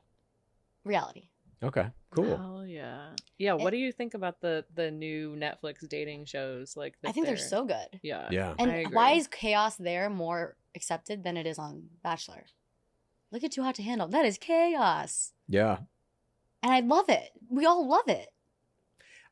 Reality. Okay, cool. Oh yeah. Yeah. What do you think about the new Netflix dating shows? Like, I think they're so good. Yeah. Yeah. I And agree. why is chaos there more accepted than it is on Bachelor? Look at Too Hot to Handle. That is chaos. Yeah. And I love it. We all love it.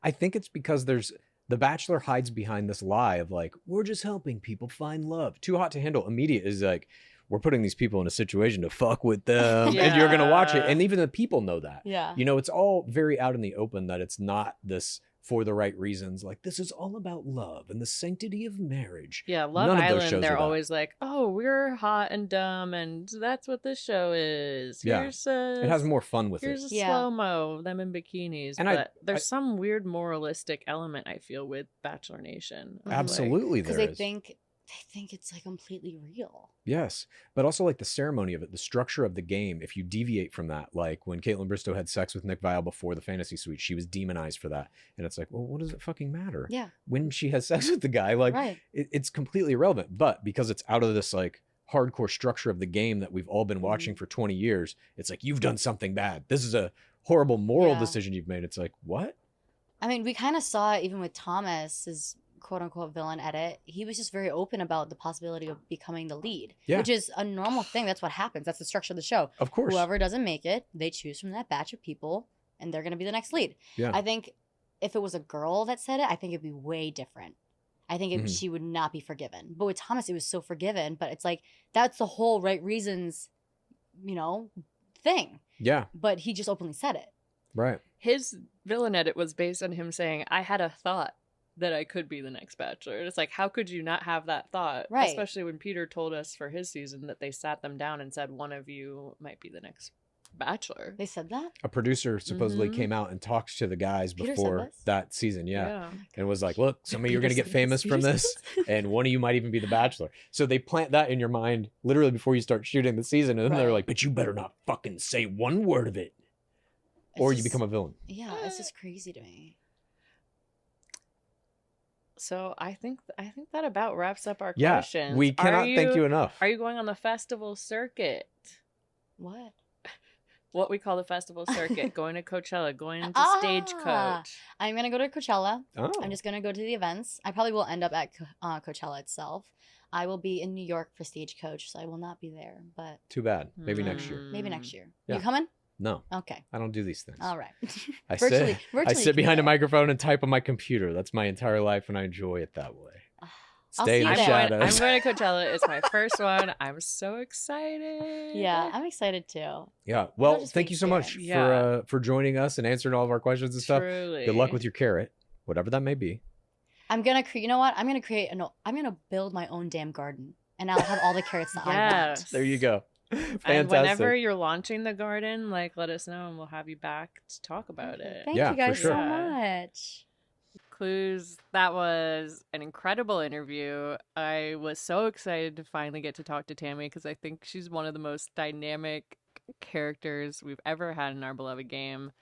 I think it's because The Bachelor hides behind this lie of like, we're just helping people find love. Too Hot to Handle immediate is like, we're putting these people in a situation to fuck with them, and you're gonna watch it. Yeah. And even the people know that. Yeah. You know, it's all very out in the open that it's not this for the right reasons. Like, this is all about love and the sanctity of marriage. Yeah, Love None of those Island, shows they're are that. always like, oh, we're hot and dumb, and that's what this show is. Yeah. Here's a, It has more fun with here's it. a Yeah. slow-mo of them in bikinis. And but I- there's some weird moralistic element, I feel, with Bachelor Nation. of, like- Absolutely, Because there they is. think it's like completely real. Yes, but also like the ceremony of it, the structure of the game. If you deviate from that, like when Caitlin Bristow had sex with Nick Viall before the fantasy suite, she was demonized for that. And it's like, well, what does it fucking matter? Yeah. When she has sex with the guy, like Right. it's completely irrelevant. But because it's out of this like hardcore structure of the game that we've all been watching for 20 years, it's like, you've done something bad. This is a horrible moral Yeah. decision you've made. It's like, what? I mean, we kind of saw it even with Thomas's quote unquote villain edit. He was just very open about the possibility of becoming the lead, Yeah. which is a normal thing. That's what happens. That's the structure of the show. Of course. Whoever doesn't make it, they choose from that batch of people and they're going to be the next lead. Yeah. I think if it was a girl that said it, I think it'd be way different. I think Mhm. she would not be forgiven. But with Thomas, it was so forgiven. But it's like, that's the whole right reasons, thing. Yeah. But he just openly said it. Right. His villain edit was based on him saying, I had a thought that I could be the next Bachelor. And it's like, how could you not have that thought? Right. Especially when Peter told us for his season that they sat them down and said, one of you might be the next Bachelor. They said that? A producer supposedly Mhm. came out and talked to the guys Peter said before this? that season. Yeah. And was like, look, some of you are Peter going to get said famous this. from Peter this, said and one of you might even be the Bachelor. So they plant that in your mind literally before you start shooting the season, and then they're Right. like, but you better not fucking say one word of it, It's or you just- become a villain. Yeah, it's just crazy to me. So I think that about wraps up our Yeah, questions. we cannot thank you enough. Are you going on the festival circuit? What? What we call the festival circuit, going to Coachella, going to Stagecoach. I'm gonna go to Coachella. Oh. I'm just gonna go to the events. I probably will end up at Coachella itself. I will be in New York for Stagecoach, so I will not be there. But Too bad. Maybe next year. maybe next year. Yeah. You coming? No, Okay. I don't do these things. All right. I virtually I you sit can behind a go. microphone and type on my computer. That's my entire life, and I enjoy it that way. I'll Stay see in you the there. shadows. I'm going to Coachella. It's my first one. I'm so excited. Yeah, I'm excited too. Yeah. Well, just thank be you so much here. for joining us and answering all of our questions and stuff. Truly. Good luck with your carrot, whatever that may be. I'm gonna create. You know what? I'm gonna build my own damn garden, and I'll have all the carrots that I Yes. want. There you go. Fantastic. And whenever you're launching the garden, like, let us know and we'll have you back to talk about it. Thank Yeah, you guys for sure. so much. Clues, that was an incredible interview. I was so excited to finally get to talk to Tammy because I think she's one of the most dynamic characters we've ever had in our beloved game.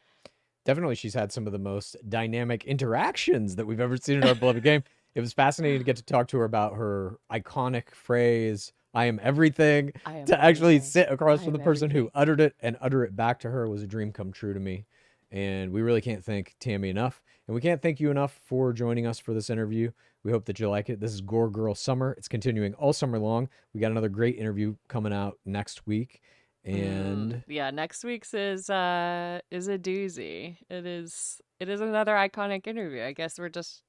Definitely, she's had some of the most dynamic interactions that we've ever seen in our beloved game. It was fascinating to get to talk to her about her iconic phrase, "I am everything." To actually sit across from the person who uttered it and utter it back to her was a dream come true to me. And we really can't thank Tammy enough. And we can't thank you enough for joining us for this interview. We hope that you like it. This is GOR Girl Summer. It's continuing all summer long. We got another great interview coming out next week. And yeah, next week's is a doozy. It is another iconic interview. I guess we're just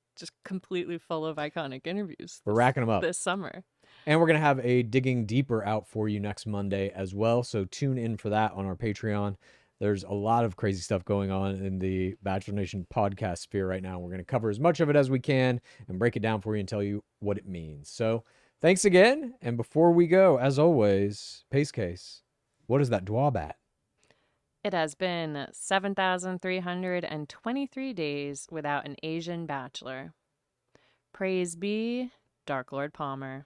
completely full of iconic interviews. We're racking them up this summer. And we're going to have a Digging Deeper out for you next Monday as well. So tune in for that on our Patreon. There's a lot of crazy stuff going on in the Bachelor Nation podcast sphere right now. We're going to cover as much of it as we can and break it down for you and tell you what it means. So thanks again. And before we go, as always, Pace Case, what is that dwab at? It has been 7,323 days without an Asian bachelor. Praise be Dark Lord Palmer.